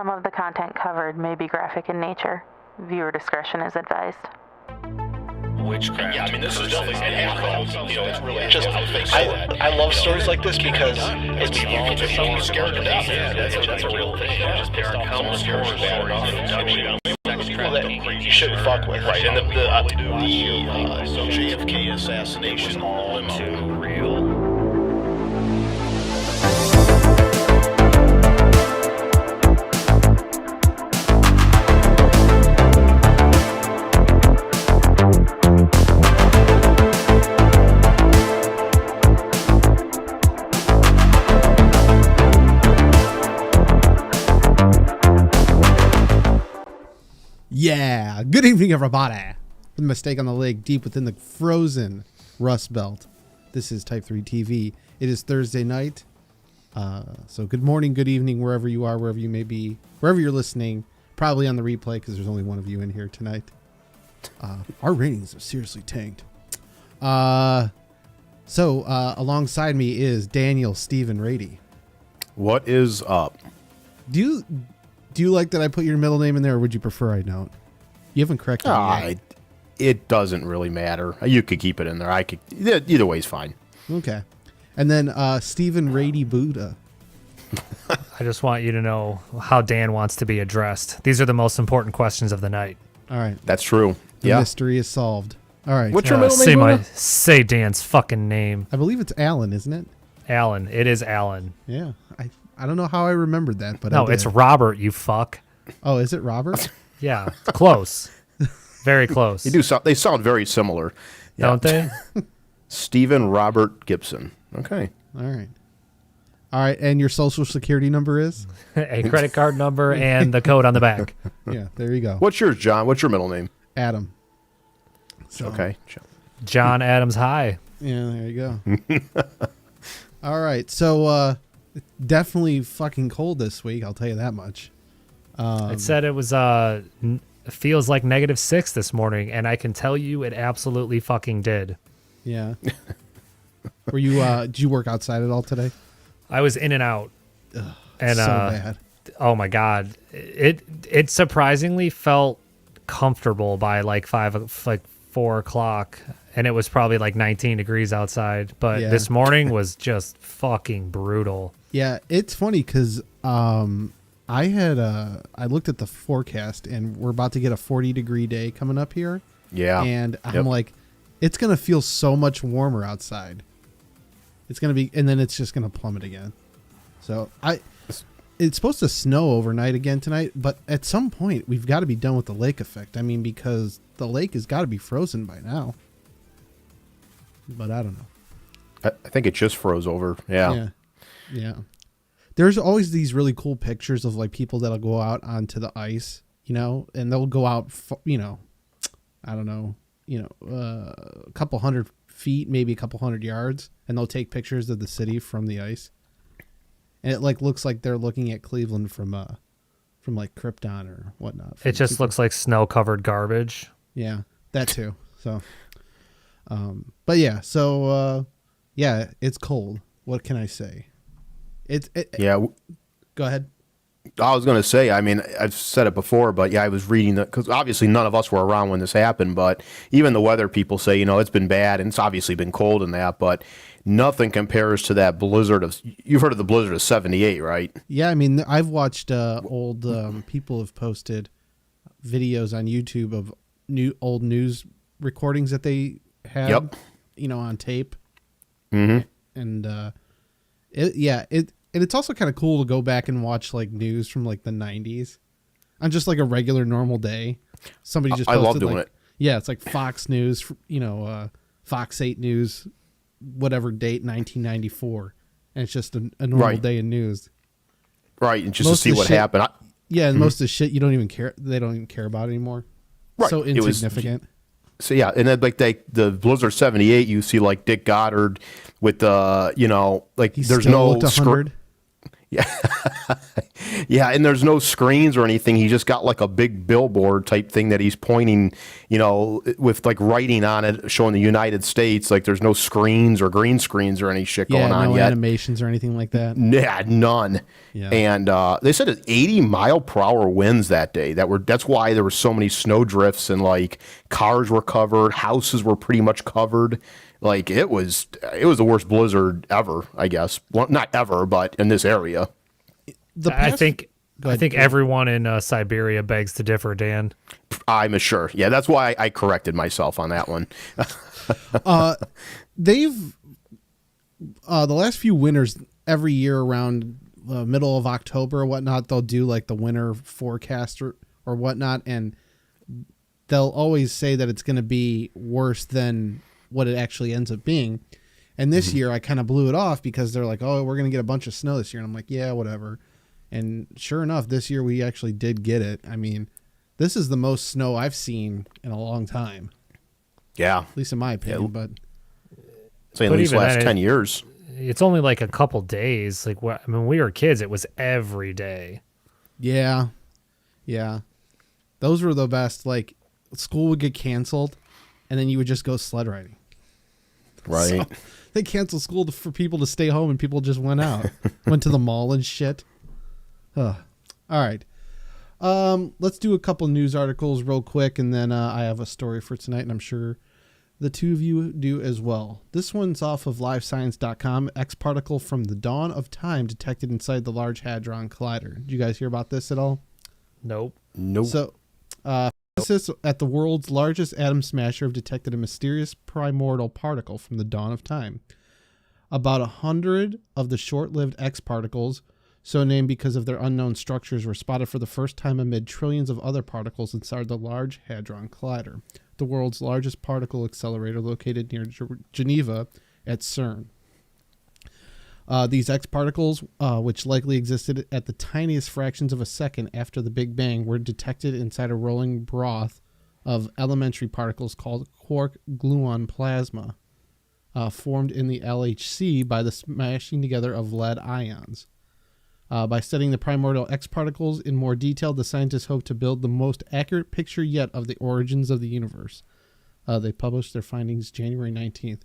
Some of the content covered may be graphic in nature. Viewer discretion is advised. Witchcraft. Yeah, I mean, this is definitely it's really just I love stories like this because it's evolved to someone scared to death. Yeah, that's a real thing. There are countless stories bad enough. People that you shouldn't fuck with, right? And the JFK assassination limo. Too real. Yeah, good evening, everybody. With a mistake on the lake deep within the frozen Rust Belt. This is Type 3 TV. It is Thursday night. So good morning, good evening, wherever you are, wherever you may be, wherever you're listening. Probably on the replay because there's only one of you in here tonight. Our ratings have seriously tanked. So alongside me is Daniel Stephen Rady. What is up? Do you like that I put your middle name in there, or would you prefer I don't? You haven't corrected me yet. It doesn't really matter. You could keep it in there. I could. Either way is fine. Okay. And then Stephen Rady Buddha. I just want you to know how Dan wants to be addressed. These are the most important questions of the night. All right. That's true. The mystery is solved. All right. What's your middle name? Say Dan's fucking name. I believe it's Alan, isn't it? Alan. It is Alan. Yeah. I don't know how I remembered that, but no, it's Robert. You fuck. Oh, is it Robert? Yeah, close. Very close. They sound very similar, don't they? Stephen Robert Gibson. Okay. All right. And your social security number is? A credit card number and the code on the back. Yeah, there you go. What's yours, John? What's your middle name? Adam. So, okay. John Adams High. Yeah, there you go. All right. So, definitely fucking cold this week. I'll tell you that much. It said it was feels like -6 this morning, and I can tell you it absolutely fucking did. Yeah. Were you? Did you work outside at all today? I was in and out. Ugh, and so bad. Oh my god, it surprisingly felt comfortable by like 4 o'clock, and it was probably like 19 degrees outside. But this morning was just fucking brutal. Yeah, it's funny because I looked at the forecast and we're about to get a 40-degree day coming up here. Yeah, and I'm like, it's gonna feel so much warmer outside. It's gonna be, and then it's just gonna plummet again. So it's supposed to snow overnight again tonight, but at some point we've got to be done with the lake effect. I mean, because the lake has got to be frozen by now. But I don't know. I think it just froze over. Yeah. There's always these really cool pictures of like people that'll go out onto the ice, and they'll go out, I don't know, a couple hundred feet, maybe a couple hundred yards, and they'll take pictures of the city from the ice. And it like looks like they're looking at Cleveland from like Krypton or whatnot. It just looks like snow-covered garbage. Yeah, that too. So, but yeah, so yeah, it's cold. What can I say? Yeah. Go ahead. I was going to say, I mean, I've said it before, but yeah, I was reading that because obviously none of us were around when this happened, but even the weather people say, it's been bad and it's obviously been cold and that, but nothing compares to that blizzard you've heard of the blizzard of 78, right? Yeah. I mean, I've watched old people have posted videos on YouTube of old news recordings that they had, on tape. Mm-hmm. And, it's also kind of cool to go back and watch like news from like the 90s on just like a regular normal day. Somebody just posted, I love doing it. Yeah, it's like Fox News, Fox 8 News, whatever date, 1994. And it's just a normal day in news. Right, and just to see what happened. And most of the shit you don't even care. They don't even care about anymore. Right. So insignificant. So yeah, and then like the Blizzard 78, you see like Dick Goddard with like he there's still no looked 100. Yeah, and there's no screens or anything. He just got like a big billboard type thing that he's pointing, with like writing on it showing the United States. Like there's no screens or green screens or any shit going on no yet. animations or anything like that. Yeah, none. Yeah. And they said 80-mile-per-hour winds that day. That's why there were so many snow drifts, and like cars were covered, houses were pretty much covered. Like it was the worst blizzard ever, I guess. Well, not ever, but in this area. I think everyone in Siberia begs to differ, Dan. I'm sure. Yeah, that's why I corrected myself on that one. They've the last few winters, every year around the middle of October or whatnot, they'll do like the winter forecast or whatnot, and they'll always say that it's going to be worse than what it actually ends up being. And this year I kind of blew it off because they're like, oh, we're going to get a bunch of snow this year. And I'm like, yeah, whatever. And sure enough, this year we actually did get it. I mean, this is the most snow I've seen in a long time. Yeah. At least in my opinion, but say at least the last 10 years. It's only like a couple days. Like, when we were kids, it was every day. Yeah. Yeah. Those were the best. Like, school would get canceled, and then you would just go sled riding. Right. So, they canceled school for people to stay home, and people just went out. Went to the mall and shit. All right. Let's do a couple news articles real quick, and then I have a story for tonight, and I'm sure the two of you do as well. This one's off of livescience.com. X-particle from the dawn of time detected inside the Large Hadron Collider. Did you guys hear about this at all? Nope. So, physicists at the world's largest atom smasher have detected a mysterious primordial particle from the dawn of time. About 100 of the short-lived X-particles, so named because of their unknown structures, were spotted for the first time amid trillions of other particles inside the Large Hadron Collider, the world's largest particle accelerator located near Geneva at CERN. These X-particles, which likely existed at the tiniest fractions of a second after the Big Bang, were detected inside a rolling broth of elementary particles called quark-gluon plasma, formed in the LHC by the smashing together of lead ions. By studying the primordial X-particles in more detail, the scientists hope to build the most accurate picture yet of the origins of the universe. They published their findings January 19th.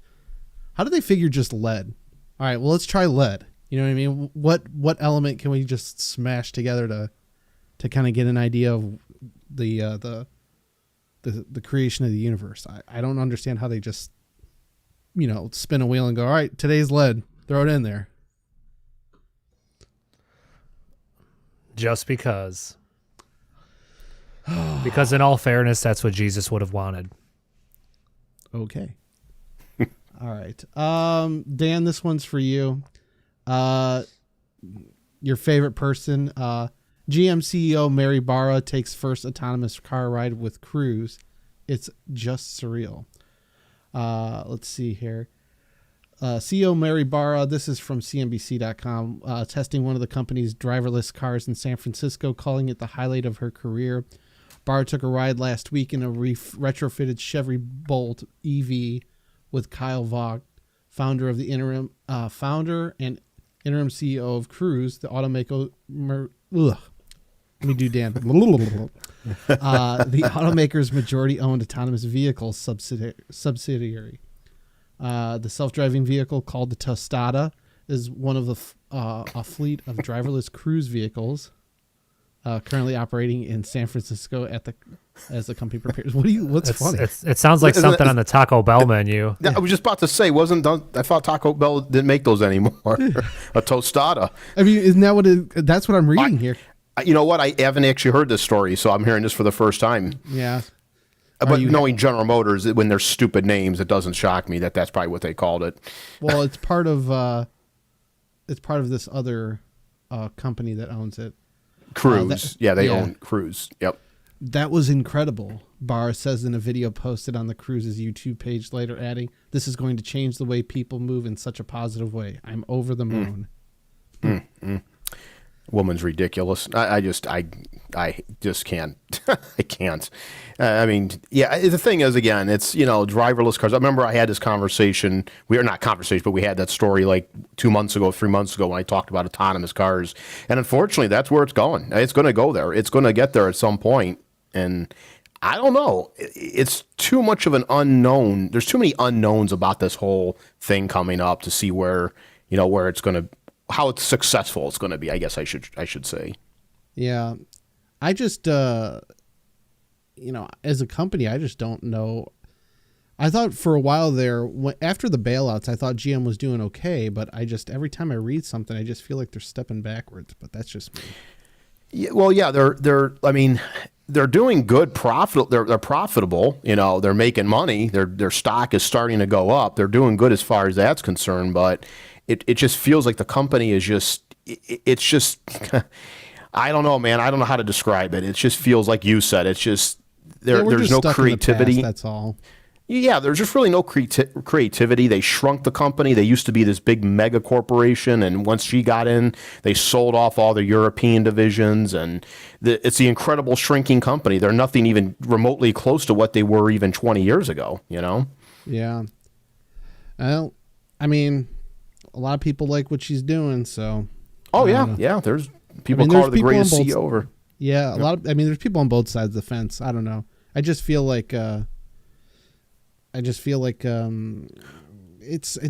How do they figure just lead? All right, well, let's try lead. You know what I mean? What element can we just smash together to kind of get an idea of the creation of the universe? I don't understand how they just, spin a wheel and go, all right, today's lead, throw it in there. Just because. Because in all fairness, that's what Jesus would have wanted. Okay. All right. Dan, this one's for you. Your favorite person, GM CEO Mary Barra takes first autonomous car ride with Cruise. It's just surreal. Let's see here. CEO Mary Barra, this is from CNBC.com, testing one of the company's driverless cars in San Francisco, calling it the highlight of her career. Barra took a ride last week in a retrofitted Chevy Bolt EV with Kyle Vogt, founder and interim CEO of Cruise, the automaker. Let me do Dan. The automaker's majority-owned autonomous vehicle subsidiary. The self-driving vehicle called the Tostada is one of a fleet of driverless cruise vehicles currently operating in San Francisco as the company prepares. What's funny? It sounds like something on the Taco Bell menu. I was just about to say, I thought Taco Bell didn't make those anymore. A tostada. I mean, isn't that that's what I'm reading here? You know what? I haven't actually heard this story, so I'm hearing this for the first time. Yeah. But knowing General Motors, when they're stupid names, it doesn't shock me that's probably what they called it. Well, it's part of this other company that owns it. Cruise. They own Cruise. Yep. That was incredible, Barr says in a video posted on the Cruise's YouTube page, later adding, "This is going to change the way people move in such a positive way. I'm over the moon." Woman's ridiculous. I just can't. I can't. I mean, yeah. The thing is, again, it's driverless cars. I remember I had this conversation. We are not conversation, but we had that story like 2 months ago, 3 months ago when I talked about autonomous cars. And unfortunately, that's where it's going. It's going to go there. It's going to get there at some point. And I don't know. It's too much of an unknown. There's too many unknowns about this whole thing coming up to see where it's going to. How it's successful it's going to be, I guess I should say. Yeah. I just, as a company, I just don't know. I thought for a while there, after the bailouts, I thought GM was doing okay, but every time I read something, I just feel like they're stepping backwards, but that's just me. Yeah, well, yeah, they're doing good profit. They're profitable. They're making money. Their stock is starting to go up. They're doing good as far as that's concerned, but it just feels like the company is it's just, I don't know, man. I don't know how to describe it. It just feels like you said. It's just, there's no creativity. That's all. Yeah, there's just really no creativity. They shrunk the company. They used to be this big mega corporation, and once she got in, they sold off all the European divisions, and it's the incredible shrinking company. They're nothing even remotely close to what they were even 20 years ago, Yeah. Well, I mean, a lot of people like what she's doing, so. Oh, yeah. There's people call her the greatest CEO ever. Yeah, there's people on both sides of the fence. I don't know. I just feel like it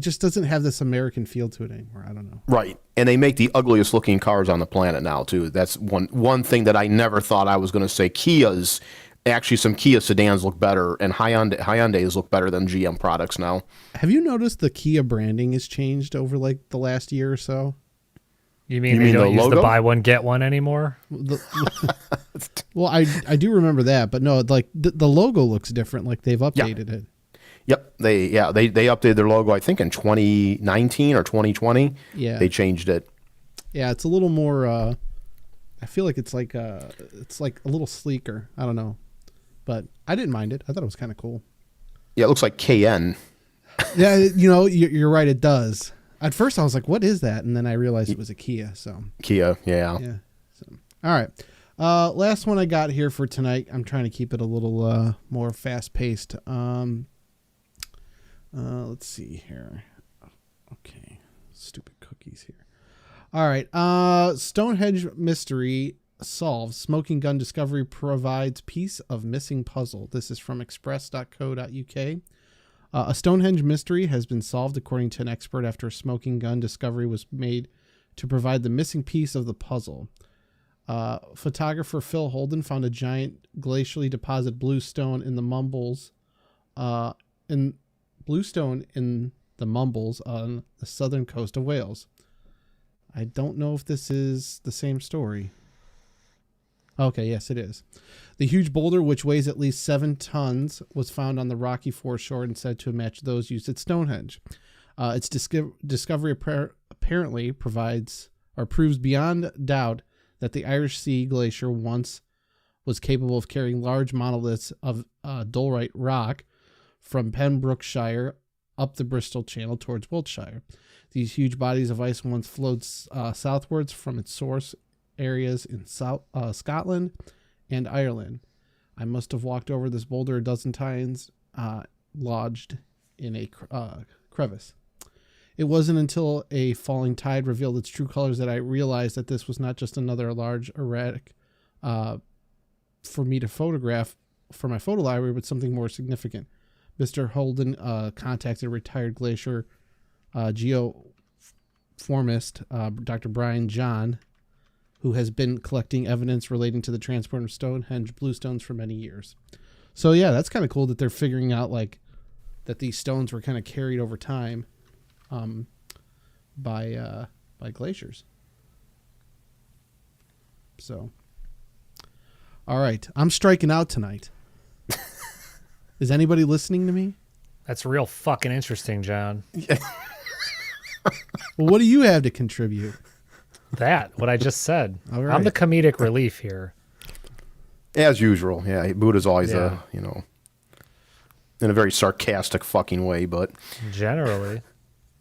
just doesn't have this American feel to it anymore. I don't know. Right. And they make the ugliest looking cars on the planet now too. That's one thing that I never thought I was going to say. Some Kia sedans look better, and Hyundais look better than GM products now. Have you noticed the Kia branding has changed over like the last year or so? You mean they don't use the buy one get one anymore? Well, I do remember that, but no, like the logo looks different. Like they've updated it. Yep, they updated their logo. I think in 2019 or 2020. Yeah, they changed it. Yeah, it's a little more. I feel like it's like a little sleeker. I don't know, but I didn't mind it. I thought it was kind of cool. Yeah, it looks like KN. Yeah, you're right. It does. At first, I was like, "What is that?" And then I realized it was a Kia. So Kia, yeah. Yeah. So, all right. Last one I got here for tonight. I'm trying to keep it a little more fast paced. Let's see here. Okay, stupid cookies here. All right. Stonehenge mystery solved. Smoking gun discovery provides piece of missing puzzle. This is from express.co.uk. A Stonehenge mystery has been solved according to an expert after a smoking gun discovery was made to provide the missing piece of the puzzle. Photographer Phil Holden found a giant glacially deposited bluestone in the Mumbles on the southern coast of Wales. I don't know if this is the same story. Okay, yes, it is. The huge boulder, which weighs at least 7 tons, was found on the rocky foreshore and said to match those used at Stonehenge. Its discovery apparently proves beyond doubt that the Irish Sea glacier once was capable of carrying large monoliths of dolerite rock from Pembrokeshire up the Bristol Channel towards Wiltshire. These huge bodies of ice once flowed southwards from its source areas in Scotland and Ireland. I must have walked over this boulder a dozen times, lodged in a crevice. It wasn't until a falling tide revealed its true colors that I realized that this was not just another large erratic for me to photograph for my photo library, but something more significant. Mr. Holden contacted a retired glacier geoformist, Dr. Brian John, who has been collecting evidence relating to the transport of Stonehenge bluestones for many years. So yeah, that's kind of cool that they're figuring out like that these stones were kind of carried over time by glaciers. So, all right, I'm striking out tonight. Is anybody listening to me? That's real fucking interesting, John. Well, what do you have to contribute? What I just said. All right. I'm the comedic relief here. As usual, yeah. Buddha's always in a very sarcastic fucking way, but generally,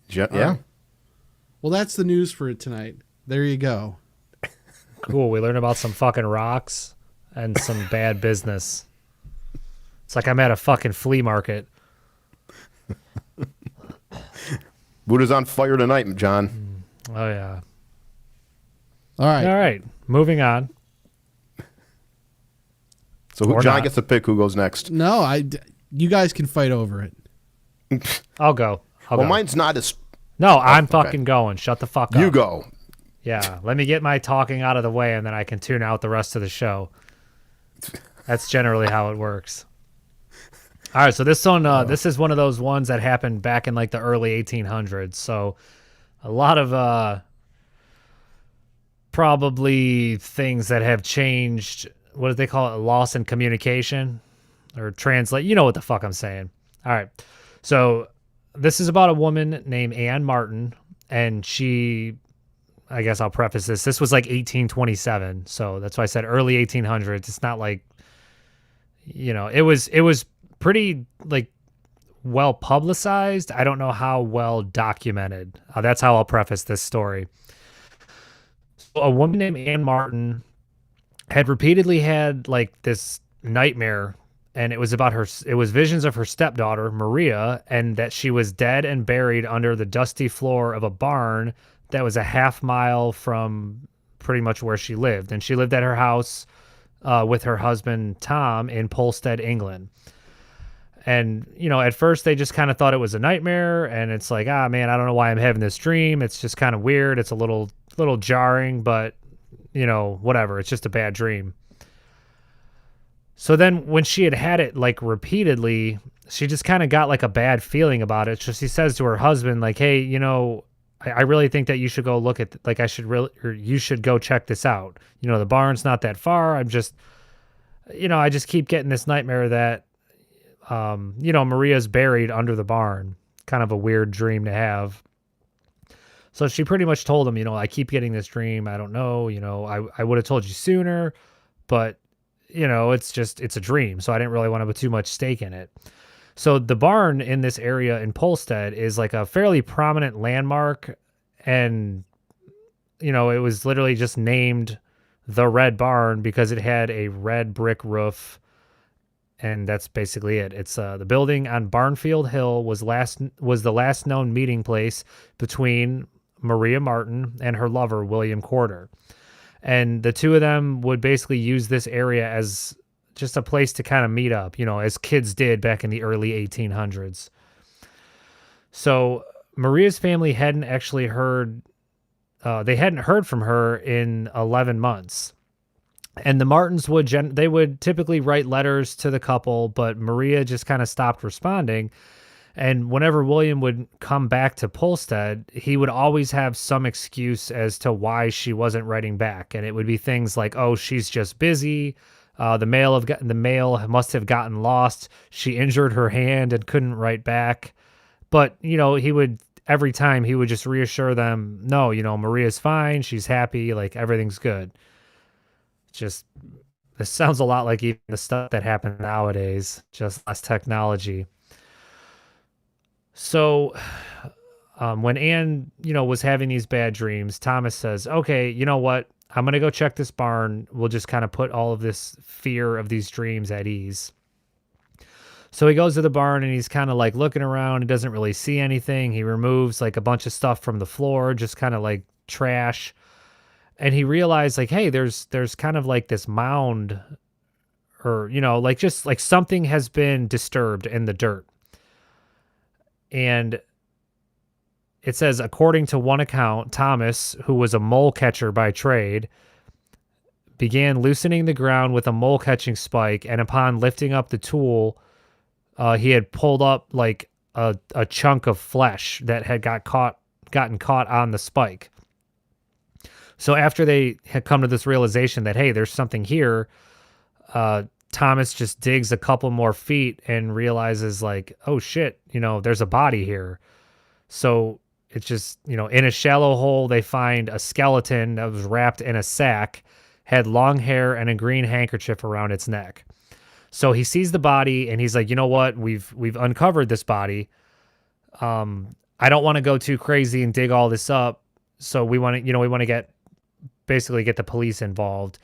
yeah. Well, that's the news for tonight. There you go. Cool. We learned about some fucking rocks and some bad business. It's like I'm at a fucking flea market. Buddha's on fire tonight, John. Oh, yeah. All right. All right. Moving on. So John gets to pick who goes next. No, you guys can fight over it. I'll go. Well, mine's not as... No, I'm fucking going. Shut the fuck up. You go. Yeah, let me get my talking out of the way, and then I can tune out the rest of the show. That's generally how it works. All right, so this one, this is one of those ones that happened back in like the early 1800s. So a lot of probably things that have changed. What do they call it? Loss in communication or translate. You know what the fuck I'm saying. All right, so this is about a woman named Anne Martin, and she, I guess I'll preface this. This was like 1827, so that's why I said early 1800s. It's not like, you know, it was pretty like well publicized. I don't know how well documented. That's how I'll preface this story. So a woman named Anne Martin had repeatedly had like this nightmare, and it was about her. It was visions of her stepdaughter Maria, and that she was dead and buried under the dusty floor of a barn that was a half mile from pretty much where she lived. And she lived at her house with her husband Tom in Polstead, England. And, you know, at first they just kind of thought it was a nightmare, and it's like, man, I don't know why I'm having this dream. It's just kind of weird. It's a little jarring, but, you know, whatever. It's just a bad dream. So then when she had it like repeatedly, she just kind of got like a bad feeling about it. So she says to her husband, like, hey, you know, I really think that you should go look at, like, you should go check this out. You know, the barn's not that far. I'm just, you know, I just keep getting this nightmare that, you know, Maria's buried under the barn. Kind of a weird dream to have. So she pretty much told him, you know, I keep getting this dream. I don't know, you know, I would have told you sooner, but, you know, it's a dream. So I didn't really want to put too much stake in it. So the barn in this area in Polstead is like a fairly prominent landmark. And, you know, it was literally just named the Red Barn because it had a red brick roof. And that's basically it. It's the building on Barnfield Hill was the last known meeting place between Maria Martin and her lover, William Corder. And the two of them would basically use this area as just a place to kind of meet up, you know, as kids did back in the early 1800s. So Maria's family hadn't actually heard, they hadn't heard from her in 11 months. And the Martins they would typically write letters to the couple, but Maria just kind of stopped responding. And whenever William would come back to Polstead, he would always have some excuse as to why she wasn't writing back. And it would be things like, oh, she's just busy. The mail must have gotten lost. She injured her hand and couldn't write back. But, you know, every time he would just reassure them, no, you know, Maria's fine. She's happy. Like, everything's good. This sounds a lot like even the stuff that happens nowadays, just less technology. So when Anne, you know, was having these bad dreams, Thomas says, okay, you know what? I'm going to go check this barn. We'll just kind of put all of this fear of these dreams at ease. So he goes to the barn and he's kind of like looking around. He doesn't really see anything. He removes like a bunch of stuff from the floor, just kind of like trash. And he realized like, hey, there's kind of like this mound, or, you know, like just like something has been disturbed in the dirt. And it says, according to one account, Thomas, who was a mole catcher by trade, began loosening the ground with a mole catching spike. And upon lifting up the tool, he had pulled up like a chunk of flesh that had gotten caught on the spike. So after they had come to this realization that, hey, there's something here, Thomas just digs a couple more feet and realizes like, oh shit, you know, there's a body here. So it's just, you know, in a shallow hole, they find a skeleton that was wrapped in a sack, had long hair and a green handkerchief around its neck. So he sees the body and he's like, you know what? We've uncovered this body. I don't want to go too crazy and dig all this up. So we want to get basically get the police involved.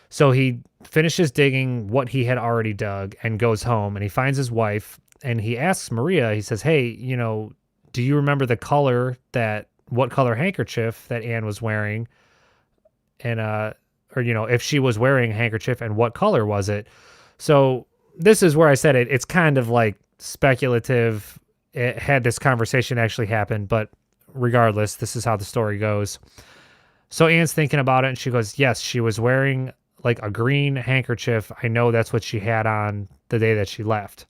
So he finishes digging what he had already dug and goes home, and he finds his wife, and he asks Maria, he says, hey, do you remember what color handkerchief that Anne was wearing? And, or, if she was wearing a handkerchief, and what color was it? So this is where I said it's kind of like speculative. It had this conversation actually happen, but regardless, this is how the story goes. So Anne's thinking about it, and she goes, yes, she was wearing like a green handkerchief. I know that's what she had on the day that she left.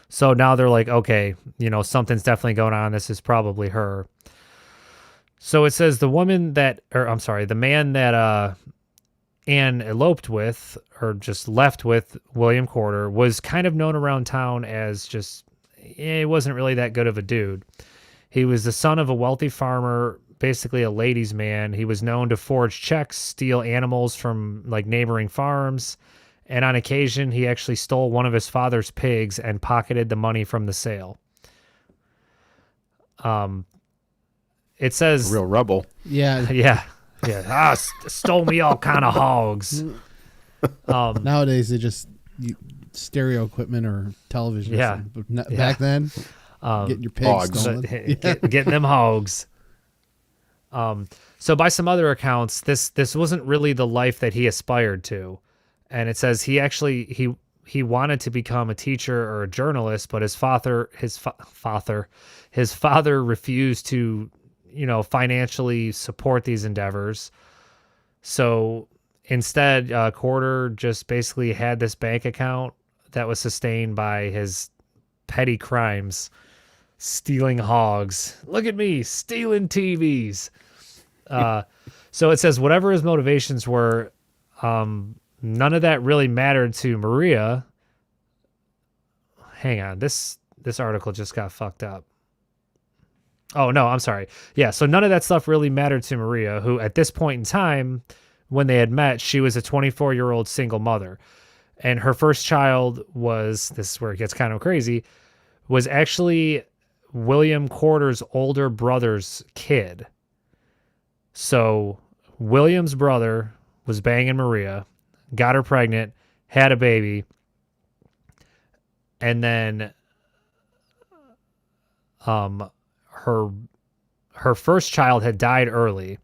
So now they're like, okay, something's definitely going on. This is probably her. So it says the man that Anne eloped with, or just left with, William Corder, was kind of known around town as just, he wasn't really that good of a dude. He was the son of a wealthy farmer, basically a ladies' man. He was known to forge checks, steal animals from like neighboring farms, and on occasion he actually stole one of his father's pigs and pocketed the money from the sale. It says Real rebel. Yeah. Yeah. Stole me all kind of hogs. Nowadays they just stereo equipment or television. Yeah. Or something. But back then, getting your pigs Hogs. stolen. Getting them hogs. So by some other accounts, this wasn't really the life that he aspired to. And it says he actually he wanted to become a teacher or a journalist, but his father refused to, financially support these endeavors. So instead, Corder just basically had this bank account that was sustained by his petty crimes, stealing hogs. Look at me, stealing TVs. So it says whatever his motivations were, none of that really mattered to Maria. Hang on, this article just got fucked up. Oh, no, I'm sorry. Yeah, so none of that stuff really mattered to Maria, who at this point in time, when they had met, she was a 24-year-old single mother. And her first child was, this is where it gets kind of crazy, was actually William Corder's older brother's kid. So William's brother was banging Maria, got her pregnant, had a baby, and then her first child had died early,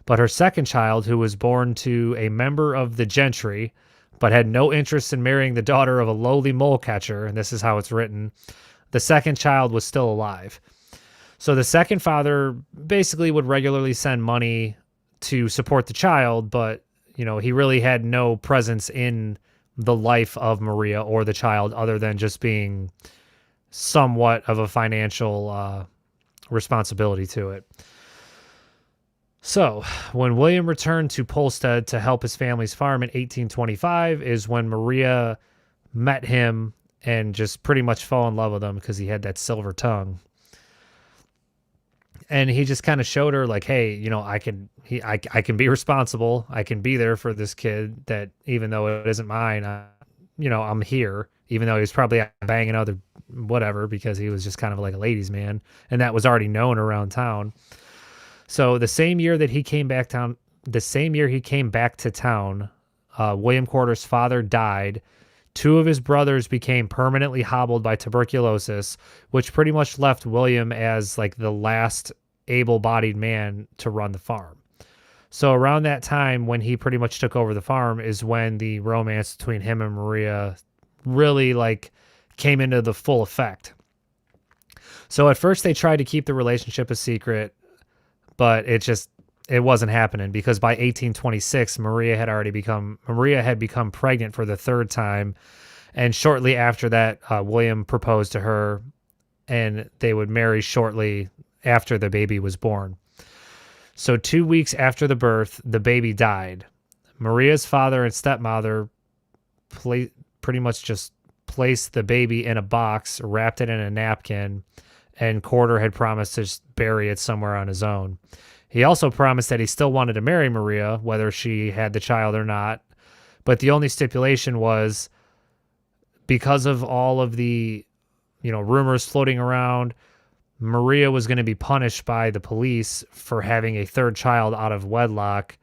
but her second child, who was born to a member of the gentry, but had no interest in marrying the daughter of a lowly mole catcher, and this is how it's written, the second child was still alive. So the second father basically would regularly send money to support the child, but, he really had no presence in the life of Maria or the child other than just being somewhat of a financial responsibility to it. So when William returned to Polstead to help his family's farm in 1825 is when Maria met him and just pretty much fell in love with him because he had that silver tongue. And he just kind of showed her like, hey, I can be responsible. I can be there for this kid that even though it isn't mine, I'm here, even though he was probably banging other whatever because he was just kind of like a ladies' man. And that was already known around town. So the same year he came back to town, William Corder's father died. Two of his brothers became permanently hobbled by tuberculosis, which pretty much left William as like the last able-bodied man to run the farm. So around that time when he pretty much took over the farm is when the romance between him and Maria really like came into the full effect. So at first they tried to keep the relationship a secret, but it wasn't happening because by 1826, Maria had become pregnant for the third time. And shortly after that, William proposed to her and they would marry shortly after the baby was born. So 2 weeks after the birth, the baby died. Maria's father and stepmother pretty much just placed the baby in a box, wrapped it in a napkin, and Corder had promised to just bury it somewhere on his own. He also promised that he still wanted to marry Maria, whether she had the child or not. But the only stipulation was because of all of the, rumors floating around, Maria was going to be punished by the police for having a third child out of wedlock,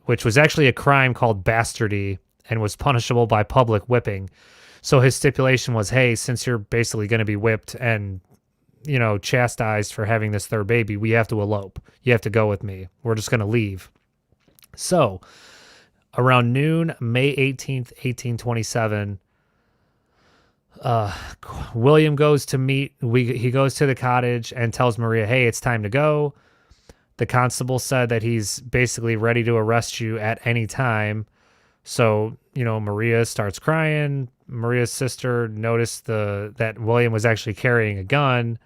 which was actually a crime called bastardy and was punishable by public whipping. So his stipulation was, hey, since you're basically going to be whipped and, chastised for having this third baby, we have to elope. You have to go with me. We're just going to leave. So around noon, May 18th, 1827, William goes to he goes to the cottage and tells Maria, hey, it's time to go. The constable said that he's basically ready to arrest you at any time. So, Maria starts crying. Maria's sister noticed that William was actually carrying a gun,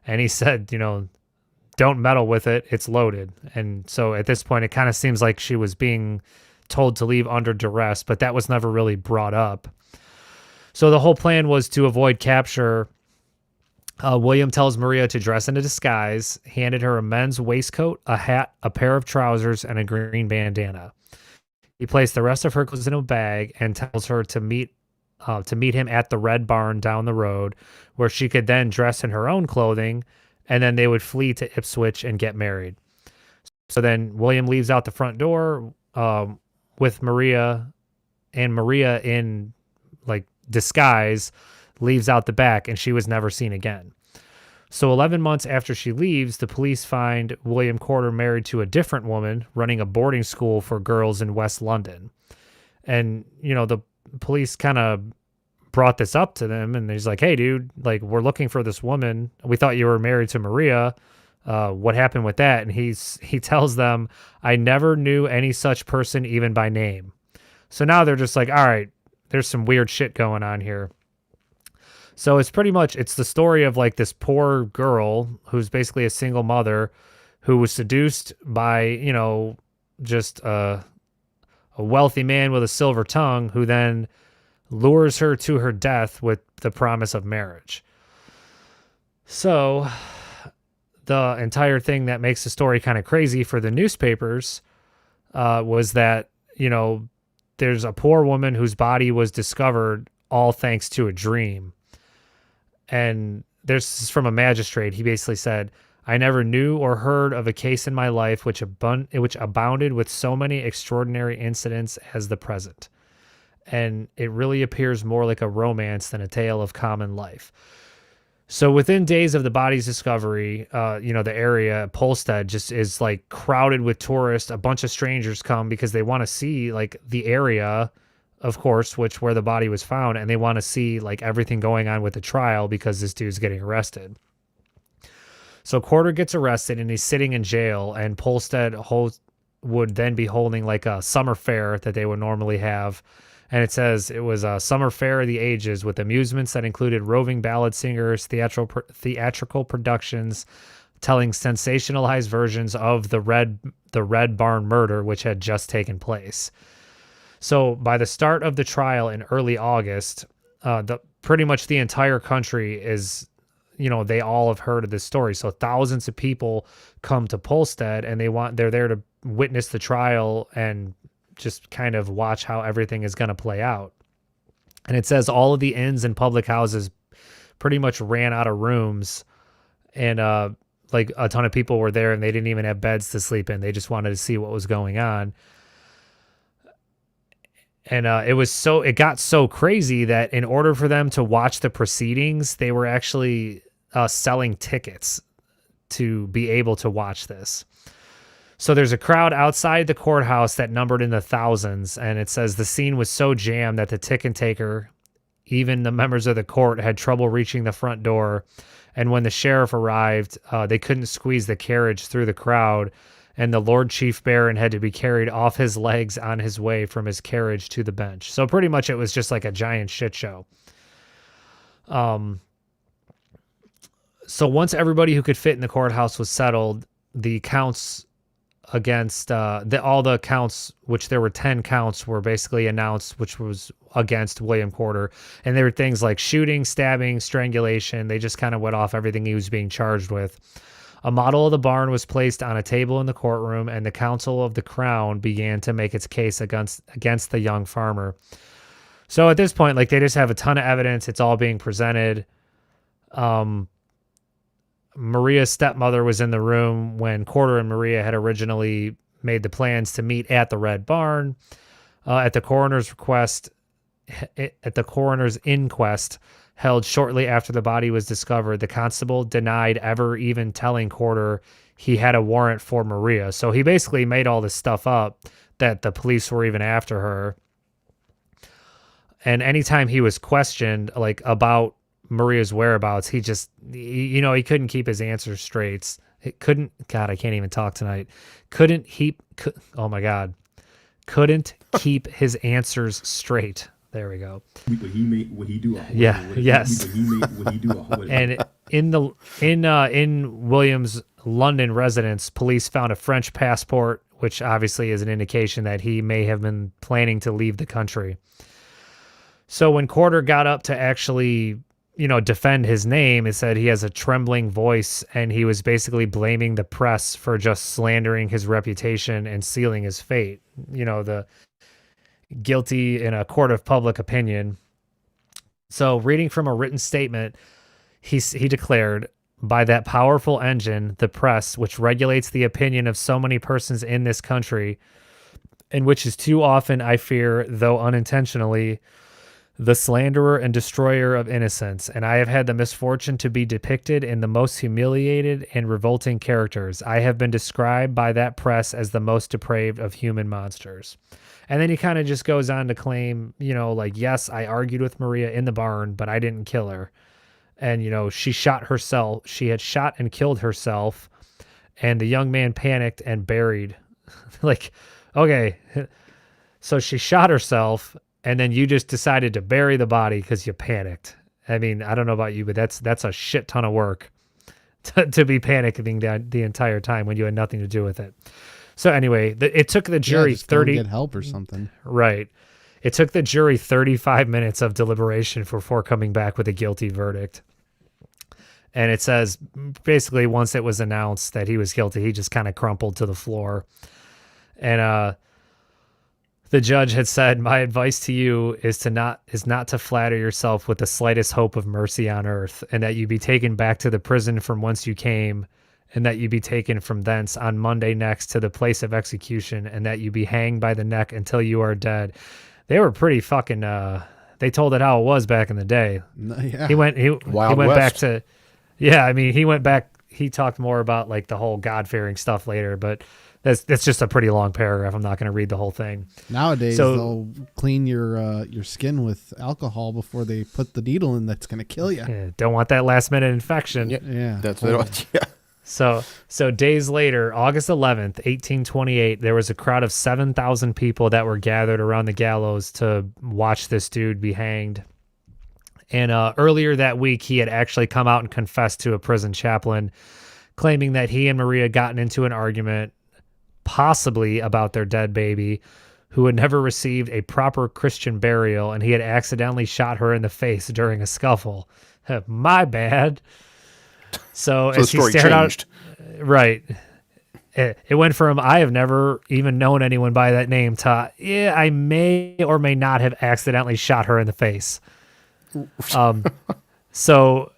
and he said, don't meddle with it. It's loaded. And so at this point, it kind of seems like she was being told to leave under duress, but that was never really brought up. So the whole plan was to avoid capture. William tells Maria to dress in a disguise, handed her a men's waistcoat, a hat, a pair of trousers, and a green bandana. He placed the rest of her clothes in a bag and tells her to meet him at the Red Barn down the road, where she could then dress in her own clothing, and then they would flee to Ipswich and get married. So then William leaves out the front door with Maria, and Maria in disguise leaves out the back, and she was never seen again. So 11 months after she leaves, the police find William Corder married to a different woman running a boarding school for girls in West London. And, the police kind of brought this up to them, and he's like, hey, dude, we're looking for this woman. We thought you were married to Maria. What happened with that? And he tells them, I never knew any such person even by name. So now they're just like, all right, there's some weird shit going on here. So it's the story of this poor girl who's basically a single mother who was seduced by, just a wealthy man with a silver tongue who then lures her to her death with the promise of marriage. So the entire thing that makes the story kind of crazy for the newspapers was that, there's a poor woman whose body was discovered all thanks to a dream. And this is from a magistrate. He basically said, I never knew or heard of a case in my life which abounded with so many extraordinary incidents as the present. And it really appears more like a romance than a tale of common life. So within days of the body's discovery, the area, Polstead, just is crowded with tourists. A bunch of strangers come because they want to see the area, of course, where the body was found, and they want to see everything going on with the trial because this dude's getting arrested. So Corder gets arrested and he's sitting in jail, and Polstead would then be holding a summer fair that they would normally have. And it says it was a summer fair of the ages with amusements that included roving ballad singers, theatrical productions, telling sensationalized versions of the Red Barn murder, which had just taken place. So by the start of the trial in early August, pretty much the entire country is, they all have heard of this story. So thousands of people come to Polstead, and they're there to witness the trial and just kind of watch how everything is going to play out. And it says all of the inns and public houses pretty much ran out of rooms, and a ton of people were there, and they didn't even have beds to sleep in. They just wanted to see what was going on. And it got so crazy that in order for them to watch the proceedings, they were actually selling tickets to be able to watch this. So there's a crowd outside the courthouse that numbered in the thousands, and it says the scene was so jammed that the ticket taker, even the members of the court, had trouble reaching the front door. And when the sheriff arrived, they couldn't squeeze the carriage through the crowd, and the Lord Chief Baron had to be carried off his legs on his way from his carriage to the bench. So pretty much it was just like a giant shit show. So once everybody who could fit in the courthouse was settled, the counts against all the counts, which there were 10 counts, were basically announced, which was against William Corder. And there were things like shooting, stabbing, strangulation. They just kind of went off everything he was being charged with. A model of the barn was placed on a table in the courtroom, and the Council of the Crown began to make its case against the young farmer. So at this point, they just have a ton of evidence. It's all being presented. Maria's stepmother was in the room when Corder and Maria had originally made the plans to meet at the Red Barn. At the coroner's inquest held shortly after the body was discovered, the constable denied ever even telling Corder he had a warrant for Maria. So he basically made all this stuff up that the police were even after her. And anytime he was questioned like about Maria's whereabouts, he couldn't keep his answers straight. I can't even talk tonight. Couldn't keep his answers straight. There we go. Yes. And in William's London residence, police found a French passport, which obviously is an indication that he may have been planning to leave the country. So when Corder got up to actually, defend his name, it said he has a trembling voice, and he was basically blaming the press for just slandering his reputation and sealing his fate. The guilty in a court of public opinion. So reading from a written statement, he declared, "By that powerful engine, the press, which regulates the opinion of so many persons in this country, and which is too often, I fear, though unintentionally, the slanderer and destroyer of innocence, and I have had the misfortune to be depicted in the most humiliated and revolting characters. I have been described by that press as the most depraved of human monsters." And then he kind of just goes on to claim, yes, I argued with Maria in the barn, but I didn't kill her. And, she shot herself. She had shot and killed herself, and the young man panicked and buried. Okay, so she shot herself, and then you just decided to bury the body because you panicked. I mean, I don't know about you, but that's a shit ton of work to be panicking the entire time when you had nothing to do with it. So anyway, it took the jury 30 get help or something. Right. It took the jury 35 minutes of deliberation before coming back with a guilty verdict. And it says basically once it was announced that he was guilty, he just kind of crumpled to the floor. And the judge had said, "My advice to you is not to flatter yourself with the slightest hope of mercy on earth, and that you be taken back to the prison from whence you came, and that you be taken from thence on Monday next to the place of execution, and that you be hanged by the neck until you are dead." They were pretty fucking, they told it how it was back in the day. Yeah. He went West. back to, he went back, he talked more about like the whole God-fearing stuff later, but that's just a pretty long paragraph. I'm not going to read the whole thing. Nowadays, they'll clean your skin with alcohol before they put the needle in that's going to kill you. Yeah, don't want that last-minute infection. Yeah. That's it. Yeah. So days later, August 11th, 1828, there was a crowd of 7,000 people that were gathered around the gallows to watch this dude be hanged. And earlier that week, he had actually come out and confessed to a prison chaplain, claiming that he and Maria had gotten into an argument, possibly about their dead baby, who had never received a proper Christian burial, and he had accidentally shot her in the face during a scuffle. My bad. So as he stared out, right, it went from "I have never even known anyone by that name" to "Yeah, I may or may not have accidentally shot her in the face." So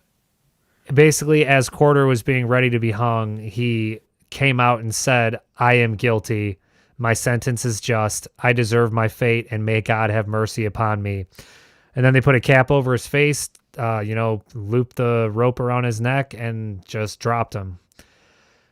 basically, as Corder was being ready to be hung, he came out and said, "I am guilty. My sentence is just. I deserve my fate, and may God have mercy upon me." And then they put a cap over his face, looped the rope around his neck, and just dropped him.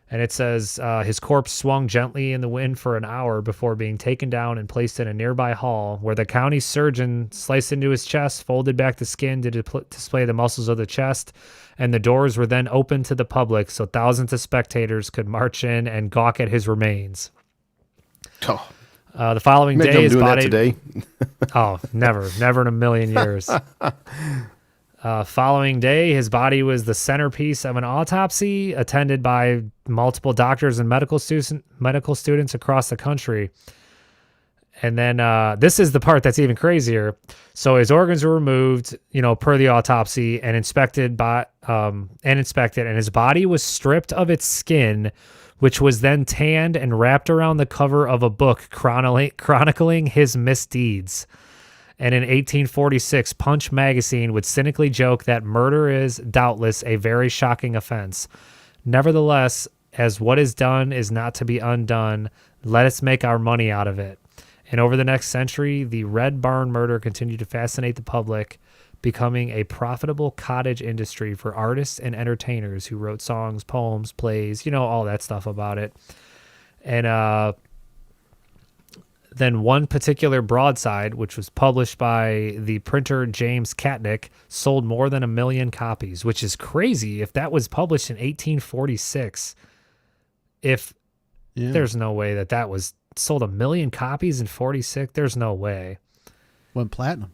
And it says his corpse swung gently in the wind for an hour before being taken down and placed in a nearby hall, where the county surgeon sliced into his chest, folded back the skin to display the muscles of the chest, and the doors were then opened to the public so thousands of spectators could march in and gawk at his remains. Oh. The following day, his body. Today. Oh, never in a million years. Following day, his body was the centerpiece of an autopsy attended by multiple doctors and medical students across the country. And then this is the part that's even crazier. So his organs were removed, per the autopsy, and inspected, and his body was stripped of its skin, which was then tanned and wrapped around the cover of a book chronicling his misdeeds. And in 1846, Punch magazine would cynically joke that murder is doubtless a very shocking offense. Nevertheless, as what is done is not to be undone, let us make our money out of it. And over the next century, the Red Barn murder continued to fascinate the public, becoming a profitable cottage industry for artists and entertainers who wrote songs, poems, plays, all that stuff about it. And then one particular broadside, which was published by the printer James Catnick, sold more than 1 million copies, which is crazy. If that was published in 1846, there's no way that was sold 1 million copies in 46. There's no way. Went platinum.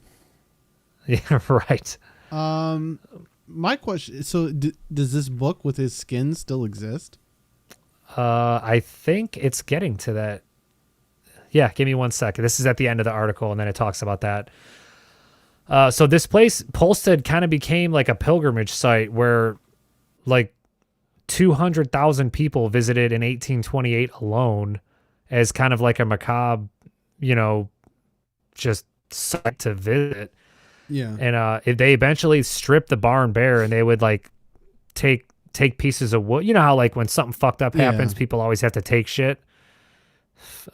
Yeah, right. My question, so does this book with his skin still exist? I think it's getting to that. Yeah, give me 1 second. This is at the end of the article, and then it talks about that. So this place, Polstead, kind of became like a pilgrimage site where like 200,000 people visited in 1828 alone as kind of like a macabre, just site to visit. Yeah. And they eventually stripped the barn bare, and they would like take pieces of wood. You know how like when something fucked up happens, people always have to take shit.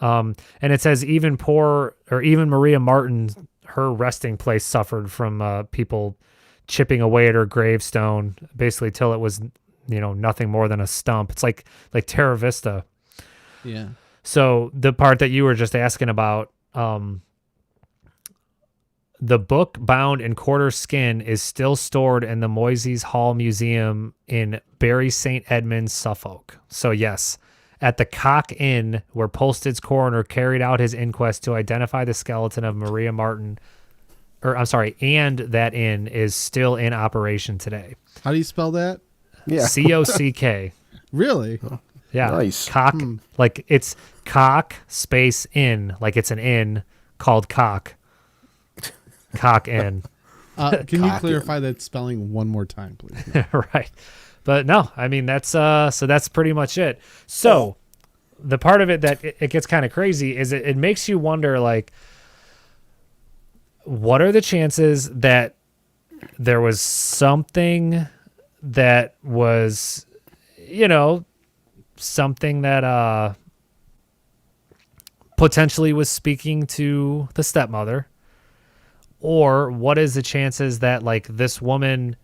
And it says even Maria Martin, her resting place suffered from people chipping away at her gravestone, basically till it was, nothing more than a stump. It's like Terra Vista. Yeah. So the part that you were just asking about, the book bound in quarter skin is still stored in the Moyses Hall Museum in Bury St. Edmunds, Suffolk. So yes, at the Cock Inn, where Polstead's coroner carried out his inquest to identify the skeleton of Maria Martin, and that inn is still in operation today. How do you spell that? Yeah. Cock. Really? Yeah. Nice. Cock, like it's Cock space Inn, like it's an inn called Cock. Cock Inn. Can you clarify that spelling one more time, please? Right. But no, I mean, that's pretty much it. So the part of it that it gets kind of crazy is it makes you wonder, like, what are the chances that there was something that was, something that potentially was speaking to the stepmother? Or what is the chances that like this woman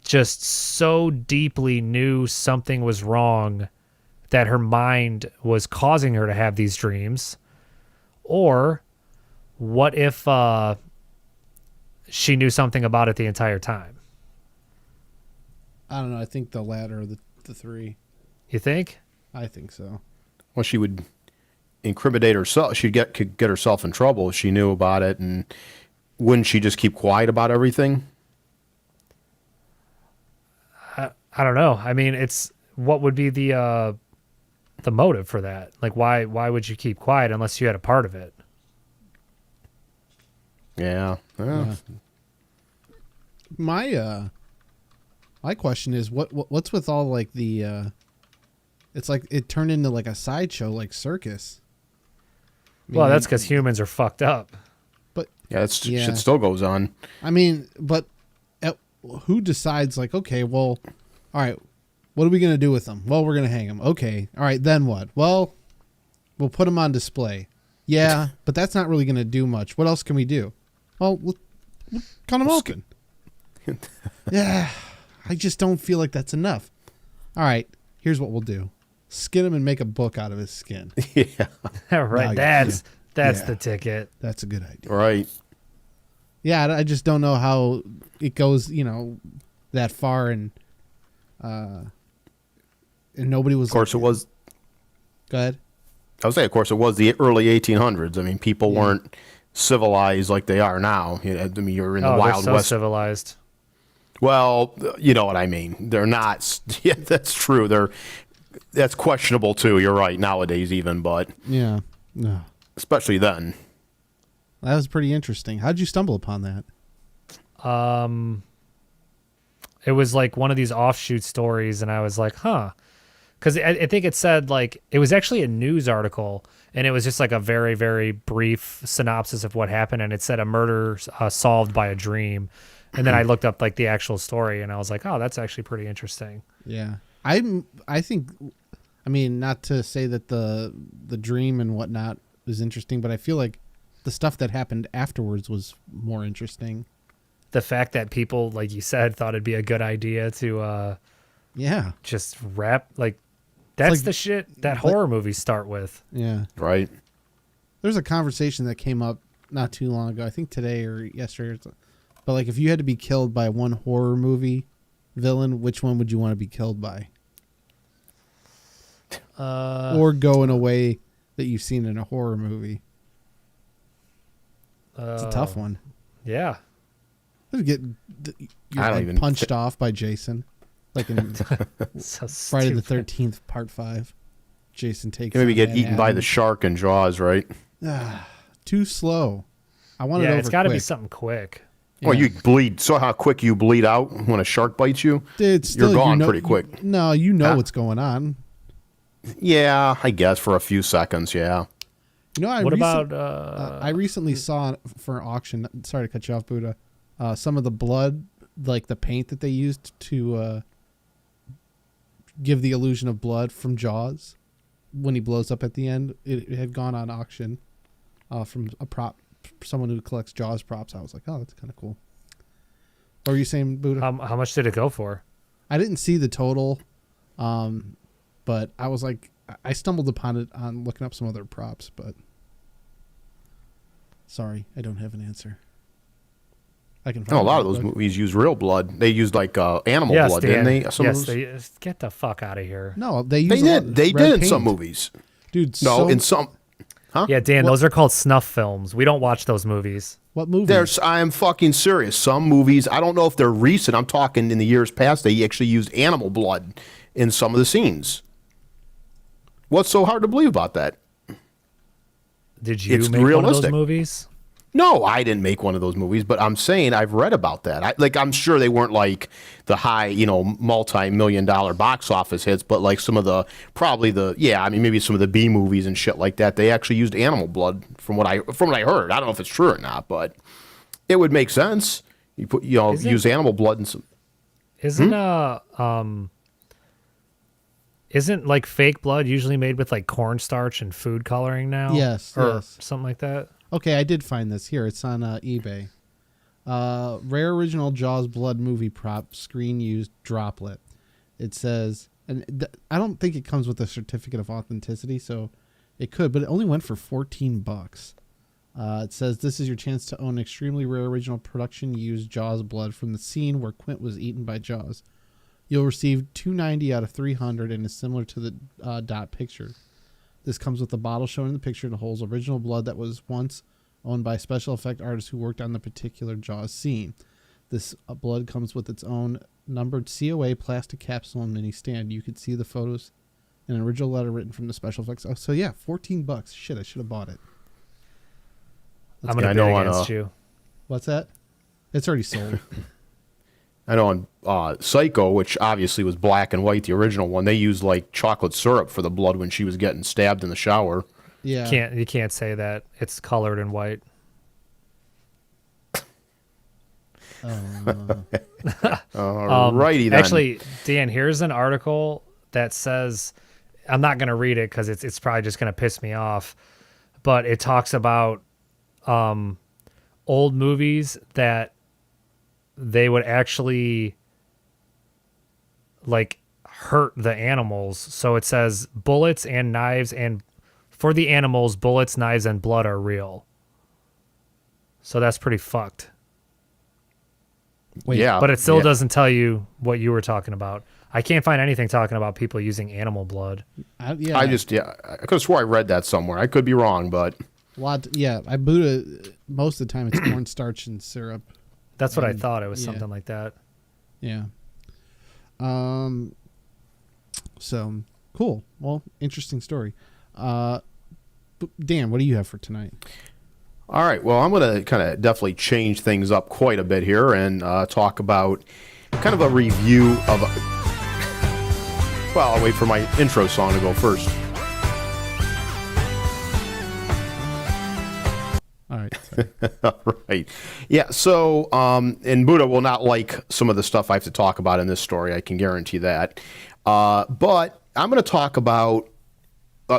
just so deeply knew something was wrong that her mind was causing her to have these dreams? Or what if she knew something about it the entire time? I don't know. I think the latter of the three. You think? I think so. Well, she would incriminate herself. Could get herself in trouble if she knew about it, and wouldn't she just keep quiet about everything? I don't know. I mean, what would be the motive for that? Like, why would you keep quiet unless you had a part of it? Yeah. My question is what's with all like the it's like it turned into like a sideshow, like circus. Well, that's because humans are fucked up. But shit still goes on. I mean, but who decides like, okay, well, all right, what are we going to do with them? Well, we're going to hang them. Okay. All right. Then what? Well, we'll put them on display. Yeah. But that's not really going to do much. What else can we do? Well, we'll cut them open. Yeah. I just don't feel like that's enough. All right. Here's what we'll do. Skin him and make a book out of his skin. Yeah. Right. That's the ticket. That's a good idea. Right. Yeah. I just don't know how it goes, that far and nobody was. Of course, it was. Go ahead. I would say, of course, it was the early 1800s. I mean, people weren't civilized like they are now. I mean, you're in the Wild they're so West. Civilized. Well, you know what I mean. They're not. Yeah, that's true. That's questionable too. You're right. Nowadays, even, but yeah, no. Especially then. That was pretty interesting. How'd you stumble upon that? It was like one of these offshoot stories, and I was like, huh. Because I think it said, like, it was actually a news article, and it was just like a very, very brief synopsis of what happened, and it said a murder solved by a dream. And then I looked up like the actual story, and I was like, oh, that's actually pretty interesting. Yeah. I think, I mean, not to say that the dream and whatnot was interesting, but I feel like the stuff that happened afterwards was more interesting. The fact that people, like you said, thought it'd be a good idea to just rap, like, that's like, the shit that horror movies start with. Yeah. Right. There's a conversation that came up not too long ago, I think today or yesterday, but like if you had to be killed by one horror movie villain, which one would you want to be killed by? Or go in a way that you've seen in a horror movie. It's a tough one. Yeah. Get punched off by Jason, like in so Friday the 13th Part 5. Jason takes. Maybe get eaten by the shark in Jaws, right? Too slow. I want it over. It's got to be something quick. Well, you bleed. So how quick you bleed out when a shark bites you? You're gone pretty quick. No, you know what's going on. Yeah, I guess for a few seconds. Yeah. You know, I recently saw for an auction. Sorry to cut you off, Buddha. Some of the blood, like the paint that they used to give the illusion of blood from Jaws, when he blows up at the end, it had gone on auction from someone who collects Jaws props. I was like, oh, that's kind of cool. What were you saying, Buddha? How much did it go for? I didn't see the total, but I was like, I stumbled upon it on looking up some other props, but sorry, I don't have an answer. I can find a lot of those movies use real blood. They used like animal blood, Dan. didn't they? They get the fuck out of here. No, they did. They did in some movies, dude. No, in some. Huh? Yeah, Dan, those are called snuff films. We don't watch those movies. What movies? I am fucking serious. Some movies, I don't know if they're recent. I'm talking in the years past. They actually used animal blood in some of the scenes. What's so hard to believe about that? Did you make one of those movies? No, I didn't make one of those movies, but I'm saying I've read about that. I'm sure they weren't like the high, multi-million-dollar box office hits, but like some of the, maybe some of the B movies and shit like that. They actually used animal blood from what I heard. I don't know if it's true or not, but it would make sense. You put, use animal blood in some. Isn't like fake blood usually made with like cornstarch and food coloring now? Yes, or something like that. Okay, I did find this here. It's on eBay. Rare original Jaws blood movie prop, screen used droplet. It says, and I don't think it comes with a certificate of authenticity, so it could, but it only went for $14. It says this is your chance to own extremely rare original production used Jaws blood from the scene where Quint was eaten by Jaws. You'll receive $290 out of $300 and is similar to the dot picture. This comes with a bottle shown in the picture that holds original blood that was once owned by special effect artists who worked on the particular Jaws scene. This blood comes with its own numbered COA plastic capsule and mini stand. You could see the photos and an original letter written from the special effects. Oh, so yeah, $14. Shit, I should have bought it. I'm going to bet against you. What's that? It's already sold. I know on Psycho, which obviously was black and white, the original one, they used like chocolate syrup for the blood when she was getting stabbed in the shower. Yeah. You can't say that. It's colored in white. Alrighty then. Actually, Dan, here's an article that says, I'm not going to read it because it's probably just going to piss me off, but it talks about old movies that they would actually like hurt the animals. So it says bullets and knives, and for the animals, bullets, knives, and blood are real. So that's pretty fucked. Wait, yeah, but it still doesn't tell you what you were talking about. I can't find anything talking about people using animal blood. I could have swore I read that somewhere. I could be wrong, but I Buddha most of the time it's cornstarch and syrup. That's what I thought. It was something like that. Yeah. So cool. Well, interesting story. Dan, what do you have for tonight? All right. Well, I'm going to kind of definitely change things up quite a bit here and talk about kind of a review of Well, I'll wait for my intro song to go first. All right. Sorry. Right. Yeah. So, and Buddha will not like some of the stuff I have to talk about in this story. I can guarantee that. But I'm going to talk about.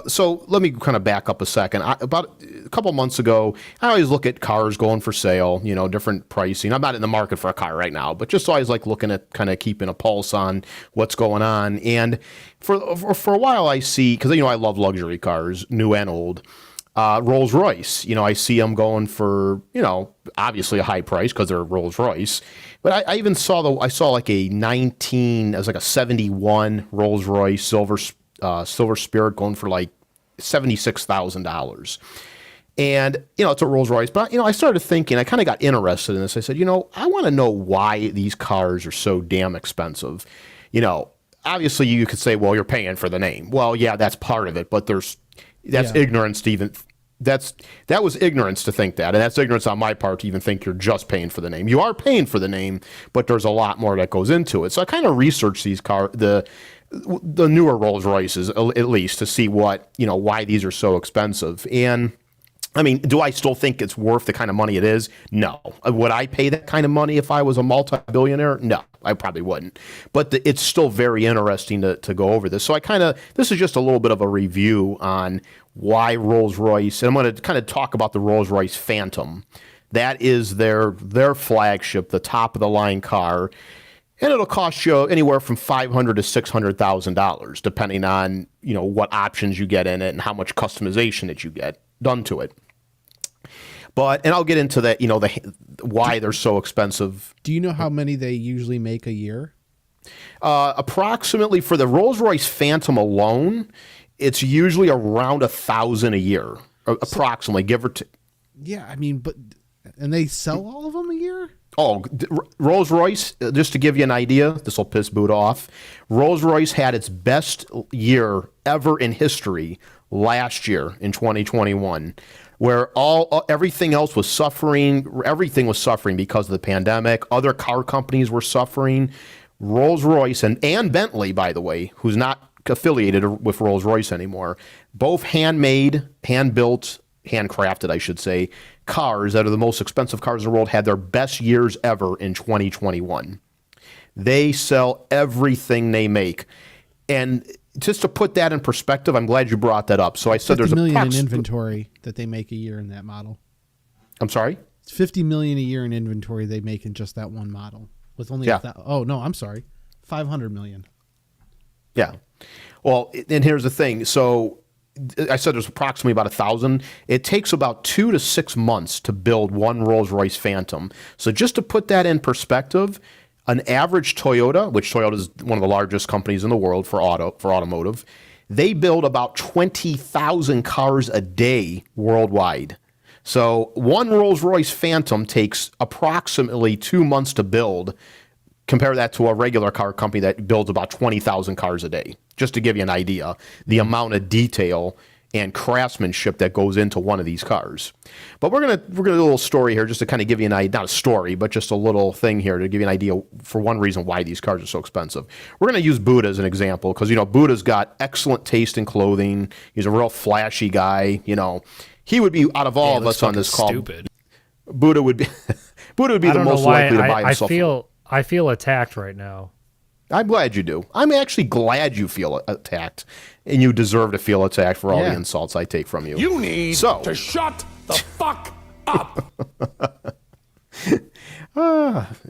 So let me kind of back up a second. About a couple months ago, I always look at cars going for sale, different pricing. I'm not in the market for a car right now, but just always like looking at kind of keeping a pulse on what's going on. And for a while I see, because, I love luxury cars, new and old, Rolls Royce. I see them going for, obviously a high price because they're Rolls Royce. But I even saw like a 71 Rolls Royce Silver Spirit going for like $76,000. And, it's a Rolls Royce. But, I started thinking, I kind of got interested in this. I said, I want to know why these cars are so damn expensive. Obviously you could say, well, you're paying for the name. Well, yeah, that's part of it. But that's ignorance to even, that was ignorance to think that. And that's ignorance on my part to even think you're just paying for the name. You are paying for the name, but there's a lot more that goes into it. So I kind of researched these the newer Rolls Royces, at least, to see why these are so expensive. And I mean, do I still think it's worth the kind of money it is? No. Would I pay that kind of money if I was a multi-billionaire? No, I probably wouldn't. But it's still very interesting to go over this. So this is just a little bit of a review on why Rolls Royce, and I'm going to kind of talk about the Rolls Royce Phantom. That is their flagship, the top of the line car. And it'll cost you anywhere from $500,000 to $600,000, depending on, what options you get in it and how much customization that you get done to it. And I'll get into that, why they're so expensive. Do you know how many they usually make a year? Approximately for the Rolls-Royce Phantom alone, it's usually around 1,000 a year, approximately, give or take. Yeah, I mean, and they sell all of them a year? Oh, Rolls-Royce, just to give you an idea, this will piss Buddha off. Rolls-Royce had its best year ever in history last year in 2021, where everything else was suffering. Everything was suffering because of the pandemic. Other car companies were suffering. Rolls-Royce and Bentley, by the way, who's not affiliated with Rolls-Royce anymore, both handmade, hand-built, handcrafted, I should say, cars that are the most expensive cars in the world had their best years ever in 2021. They sell everything they make. And just to put that in perspective, I'm glad you brought that up. So I said there's $50 million in inventory that they make a year in that model. I'm sorry? It's $50 million a year in inventory they make in just that one model. With only I'm sorry. $500 million. Yeah. Well, and here's the thing. So I said there's approximately about 1,000. It takes about 2 to 6 months to build one Rolls-Royce Phantom. So just to put that in perspective, an average Toyota, which Toyota is one of the largest companies in the world for automotive, they build about 20,000 cars a day worldwide. So one Rolls-Royce Phantom takes approximately 2 months to build. Compare that to a regular car company that builds about 20,000 cars a day, just to give you an idea, the amount of detail and craftsmanship that goes into one of these cars. But we're gonna do a little story here just to kind of give you an idea, not a story, but just a little thing here to give you an idea for one reason why these cars are so expensive. We're going to use Buddha as an example because, Buddha's got excellent taste in clothing. He's a real flashy guy. He would be, out of all of us on this call, stupid. Buddha would be the most likely to buy himself. I feel attacked right now. I'm glad you do. I'm actually glad you feel attacked, and you deserve to feel attacked for all the insults I take from you. You need to shut the fuck up.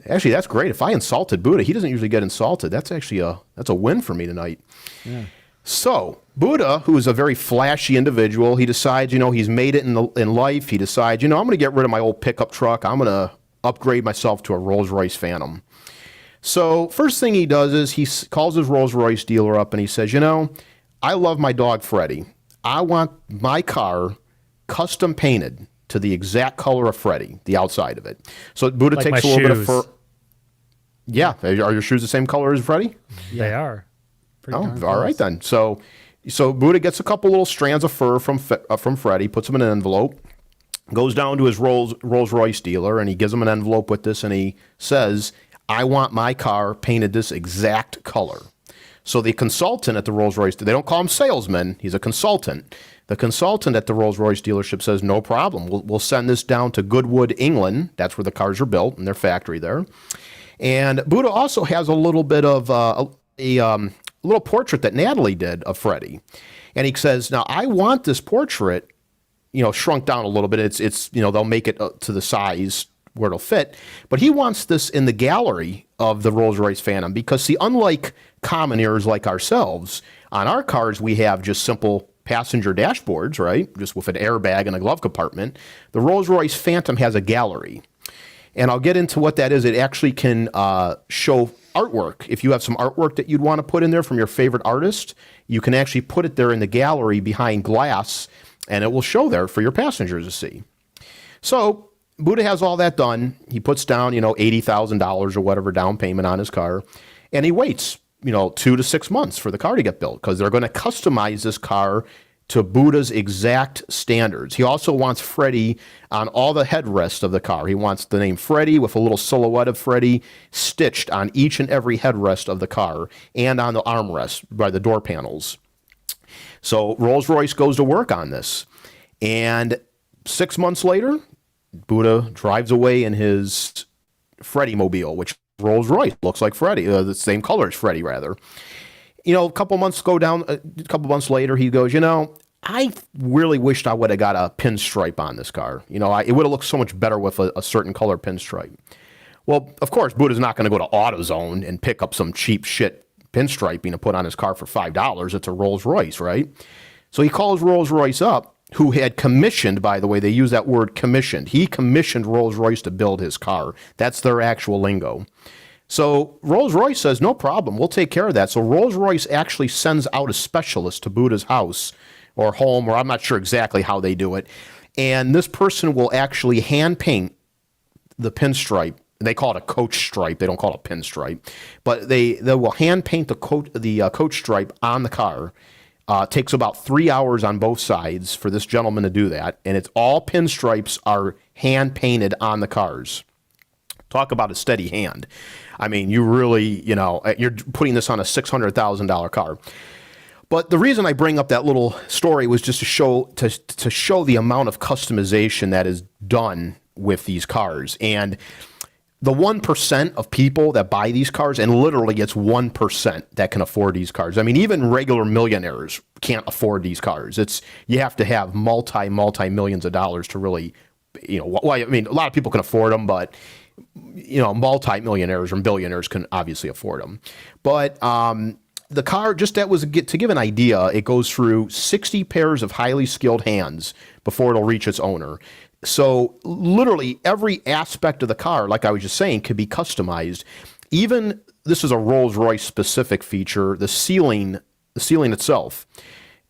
Actually, that's great. If I insulted Buddha, he doesn't usually get insulted. That's actually that's a win for me tonight. Yeah. So Buddha, who is a very flashy individual, he decides, he's made it in life. He decides, I'm going to get rid of my old pickup truck. I'm going to upgrade myself to a Rolls-Royce Phantom. So first thing he does is he calls his Rolls-Royce dealer up and he says, I love my dog Freddie. I want my car custom painted to the exact color of Freddie, the outside of it. So Buddha like takes a little bit of fur. Yeah. Are your shoes the same color as Freddie? Yeah. They are. All right then. So Buddha gets a couple little strands of fur from Freddie, puts them in an envelope, goes down to his Rolls-Royce dealer, and he gives him an envelope with this, and he says, I want my car painted this exact color. So the consultant at the Rolls-Royce, they don't call him salesman, he's a consultant. The consultant at the Rolls-Royce dealership says, no problem. We'll send this down to Goodwood, England. That's where the cars are built in their factory there. And Buddha also has a little bit of a little portrait that Natalie did of Freddie. And he says, now I want this portrait, shrunk down a little bit. It's they'll make it to the size where it'll fit. But he wants this in the gallery of the Rolls-Royce Phantom because, see, unlike commoners like ourselves, on our cars we have just simple passenger dashboards, right? Just with an airbag and a glove compartment. The Rolls-Royce Phantom has a gallery. And I'll get into what that is. It actually can show artwork. If you have some artwork that you'd want to put in there from your favorite artist, you can actually put it there in the gallery behind glass, and it will show there for your passengers to see. So Buddha has all that done. He puts down, $80,000 or whatever down payment on his car, and he waits, 2 to 6 months for the car to get built because they're going to customize this car to Buddha's exact standards. He also wants Freddie on all the headrests of the car. He wants the name Freddie with a little silhouette of Freddie stitched on each and every headrest of the car and on the armrest by the door panels. So Rolls-Royce goes to work on this. And 6 months later, Buddha drives away in his Freddie mobile, which Rolls-Royce looks like Freddie, the same color as Freddie, rather. A couple months later, he goes, I really wished I would have got a pinstripe on this car. It would have looked so much better with a certain color pinstripe. Well, of course, Buddha's not going to go to AutoZone and pick up some cheap shit pinstriping to put on his car for $5. It's a Rolls-Royce, right? So he calls Rolls-Royce up, who had commissioned, by the way, they use that word commissioned. He commissioned Rolls-Royce to build his car. That's their actual lingo. So Rolls-Royce says, no problem, we'll take care of that. So Rolls-Royce actually sends out a specialist to Buddha's house or home, or I'm not sure exactly how they do it. And this person will actually hand paint the pinstripe. They call it a coach stripe. They don't call it a pinstripe. But they will hand paint the coach stripe on the car. Takes about 3 hours on both sides for this gentleman to do that. And it's all pinstripes are hand painted on the cars. Talk about a steady hand. I mean, you really, you're putting this on a $600,000 car. But the reason I bring up that little story was just to show the amount of customization that is done with these cars. And the 1% of people that buy these cars, and literally it's 1% that can afford these cars. I mean, even regular millionaires can't afford these cars. You have to have multi-millions of dollars to really, a lot of people can afford them, but multi-millionaires and billionaires can obviously afford them. But the car, just that was to give an idea, it goes through 60 pairs of highly skilled hands before it'll reach its owner. So literally every aspect of the car, like I was just saying, could be customized. Even, this is a Rolls-Royce specific feature, the ceiling itself.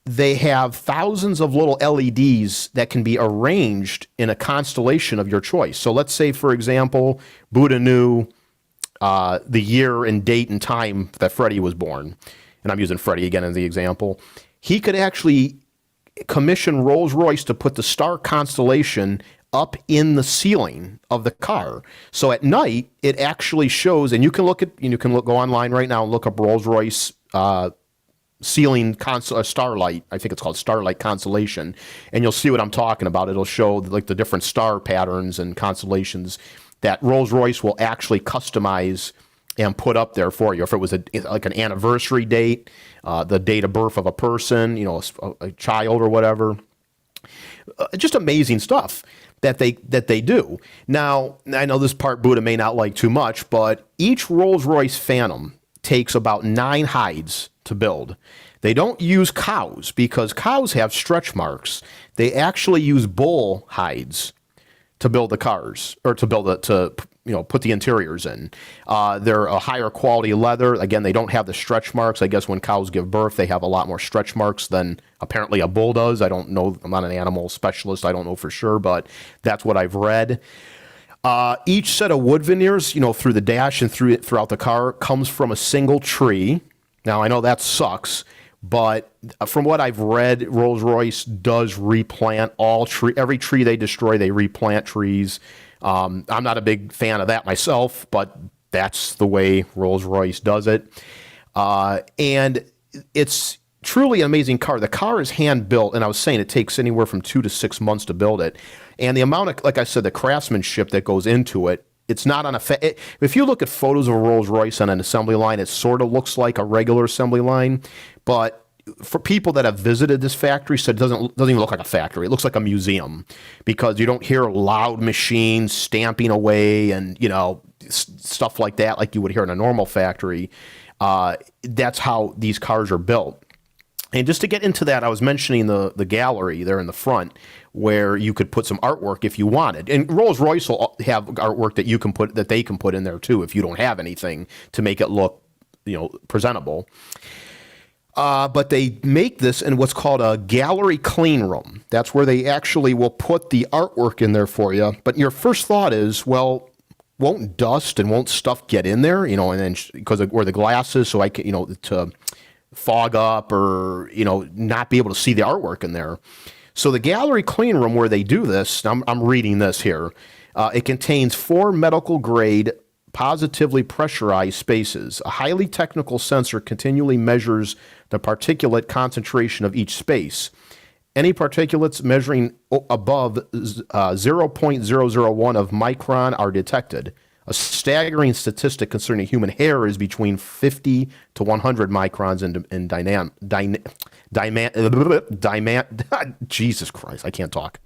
They have thousands of little LEDs that can be arranged in a constellation of your choice. So let's say, for example, Buddha knew the year and date and time that Freddie was born. And I'm using Freddie again as the example. He could actually commission Rolls-Royce to put the star constellation up in the ceiling of the car. So at night, it actually shows, and you can go online right now and look up Rolls-Royce ceiling starlight. I think it's called Starlight Constellation, and you'll see what I'm talking about. It'll show like the different star patterns and constellations that Rolls-Royce will actually customize and put up there for you. If it was like an anniversary date, the date of birth of a person, a child or whatever, just amazing stuff that they do. Now, I know this part Buddha may not like too much, but each Rolls-Royce Phantom takes about 9 hides to build. They don't use cows because cows have stretch marks. They actually use bull hides to build the cars, or to put the interiors in. They're a higher quality leather. Again, they don't have the stretch marks. I guess when cows give birth, they have a lot more stretch marks than apparently a bull does. I don't know. I'm not an animal specialist. I don't know for sure, but that's what I've read. Each set of wood veneers, through the dash and throughout the car comes from a single tree. Now, I know that sucks, but from what I've read, Rolls-Royce does replant every tree they destroy, they replant trees. I'm not a big fan of that myself, but that's the way Rolls-Royce does it. And it's truly an amazing car. The car is hand built, and I was saying it takes anywhere from 2 to 6 months to build it. And the amount of, like I said, the craftsmanship that goes into it, it's not on if you look at photos of a Rolls Royce on an assembly line, it sort of looks like a regular assembly line. But for people that have visited this factory, so it doesn't even look like a factory. It looks like a museum because you don't hear loud machines stamping away and, stuff like that like you would hear in a normal factory. That's how these cars are built. And just to get into that, I was mentioning the gallery there in the front where you could put some artwork if you wanted. And Rolls-Royce will have artwork that they can put in there too if you don't have anything to make it look, presentable. But they make this in what's called a gallery clean room. That's where they actually will put the artwork in there for you. But your first thought is, well, won't dust and won't stuff get in there, and then because of where the glass is, so I can, to fog up or, not be able to see the artwork in there. So the gallery clean room where they do this, I'm reading this here, it contains 4 medical grade positively pressurized spaces. A highly technical sensor continually measures the particulate concentration of each space. Any particulates measuring above 0.001 of micron are detected. A staggering statistic concerning human hair is between 50 to 100 microns in Jesus Christ, I can't talk.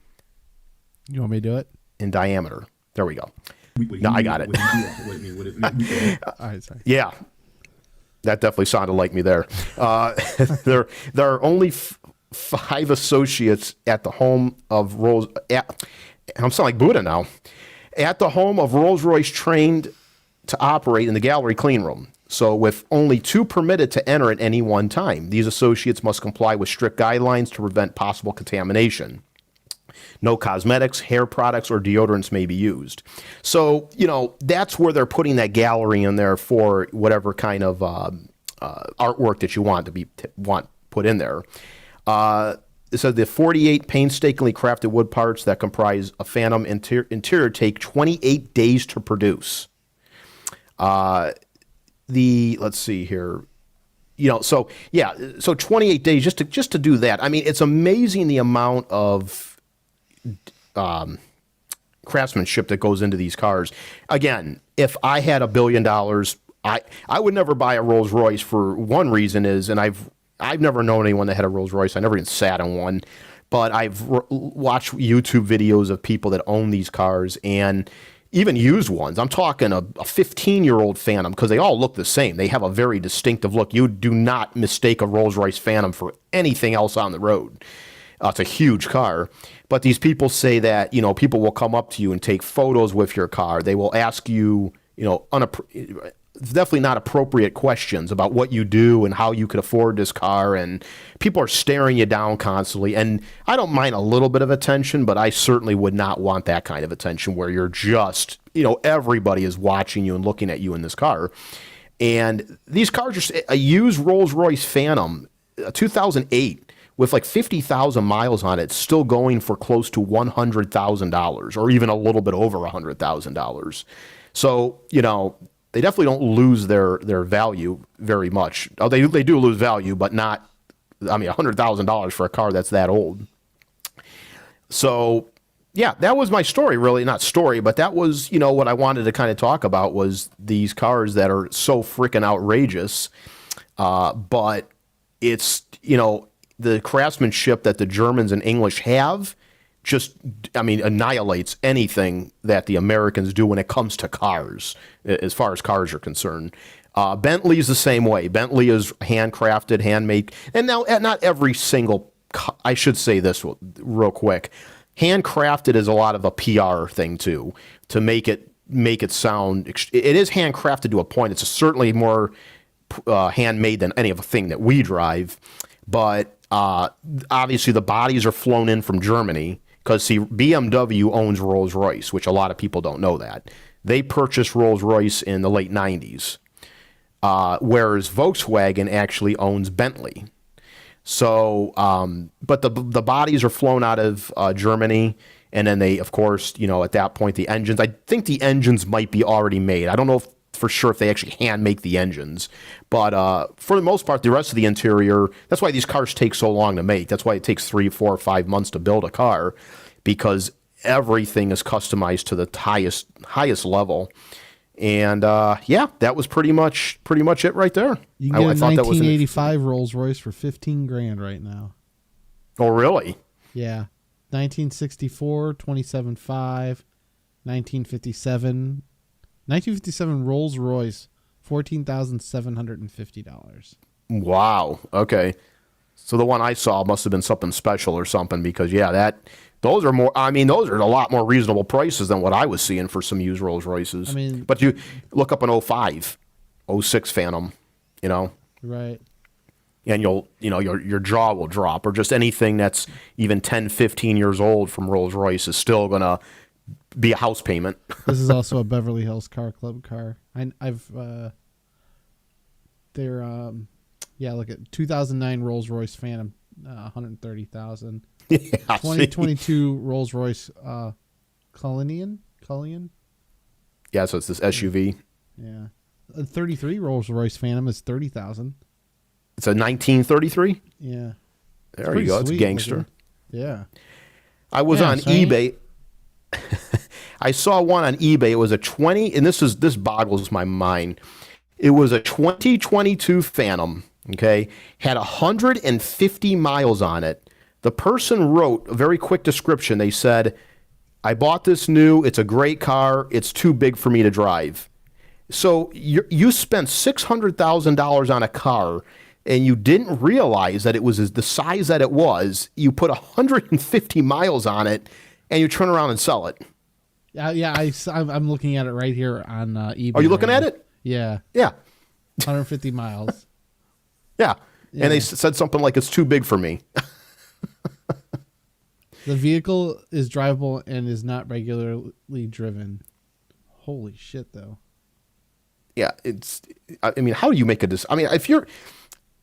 You want me to do it? In diameter. There we go. No, I got it. All right, sorry. Yeah, that definitely sounded like me there. There are only 5 associates at the home of Rolls. I'm sounding like Buddha now. At the home of Rolls-Royce trained to operate in the gallery clean room. So with only 2 permitted to enter at any one time, these associates must comply with strict guidelines to prevent possible contamination. No cosmetics, hair products, or deodorants may be used. So, that's where they're putting that gallery in there for whatever kind of artwork that you want put in there. It said the 48 painstakingly crafted wood parts that comprise a Phantom interior take 28 days to produce. Let's see here. So 28 days just to do that. I mean, it's amazing the amount of craftsmanship that goes into these cars. Again, if I had $1 billion, I would never buy a Rolls Royce for one reason is, and I've never known anyone that had a Rolls Royce. I never even sat in one, but I've watched YouTube videos of people that own these cars and even used ones. I'm talking a 15-year-old Phantom because they all look the same. They have a very distinctive look. You do not mistake a Rolls Royce Phantom for anything else on the road. It's a huge car. But these people say that, people will come up to you and take photos with your car. They will ask you, definitely not appropriate questions about what you do and how you could afford this car. And people are staring you down constantly. And I don't mind a little bit of attention, but I certainly would not want that kind of attention where you're just, everybody is watching you and looking at you in this car. And these cars are a used Rolls-Royce Phantom, 2008. With like 50,000 miles on it, still going for close to $100,000 or even a little bit over $100,000. So, they definitely don't lose their value very much. Oh, they do lose value, but not, $100,000 for a car that's that old. So, yeah, that was my story, really. Not story, but that was, what I wanted to kind of talk about was these cars that are so freaking outrageous. But it's, the craftsmanship that the Germans and English have annihilates anything that the Americans do when it comes to cars, as far as cars are concerned. Bentley's the same way. Bentley is handcrafted, handmade. And now, not every single, I should say this real quick. Handcrafted is a lot of a PR thing, too, to make it sound, it is handcrafted to a point. It's certainly more handmade than any of the thing that we drive. But obviously the bodies are flown in from Germany because, see, BMW owns Rolls-Royce, which a lot of people don't know that. They purchased Rolls-Royce in the late 90s, whereas Volkswagen actually owns Bentley. So, but the bodies are flown out of Germany, and then they, of course, at that point, the engines, I think the engines might be already made. I don't know if for sure if they actually hand make the engines. But for the most part, the rest of the interior, that's why these cars take so long to make. That's why it takes 3, 4, or 5 months to build a car, because everything is customized to the highest level. And that was pretty much it right there. You can get a 1985 Rolls Royce for $15,000 right now. Oh, really? Yeah. 1964, 27.5, 1957 Rolls Royce, $14,750. Wow. Okay. So the one I saw must have been something special or something, because those are a lot more reasonable prices than what I was seeing for some used Rolls Royces. But you look up an 05, 06 Phantom, Right. And your jaw will drop, or just anything that's even 10, 15 years old from Rolls Royce is still going to be a house payment. This is also a Beverly Hills Car Club car. Look at 2009 Rolls Royce Phantom, $130,000. Yeah, 2022 Rolls Royce Cullinan. Yeah, so it's this SUV. Yeah, a 33 Rolls Royce Phantom is $30,000. It's a 1933. Yeah, there you go. It's a gangster. Looking. Yeah, I was on eBay. I saw one on eBay. It was a 20, and this boggles my mind. It was a 2022 Phantom. Okay, had 150 miles on it. The person wrote a very quick description. They said, "I bought this new. It's a great car. It's too big for me to drive." So you spent $600,000 on a car, and you didn't realize that it was the size that it was. You put 150 miles on it, and you turn around and sell it. Yeah. I'm looking at it right here on eBay. Are you looking at it? Yeah. Yeah. 150 miles. Yeah. And they said something like, "It's too big for me." The vehicle is drivable and is not regularly driven. Holy shit, though. Yeah, how do you make a decision?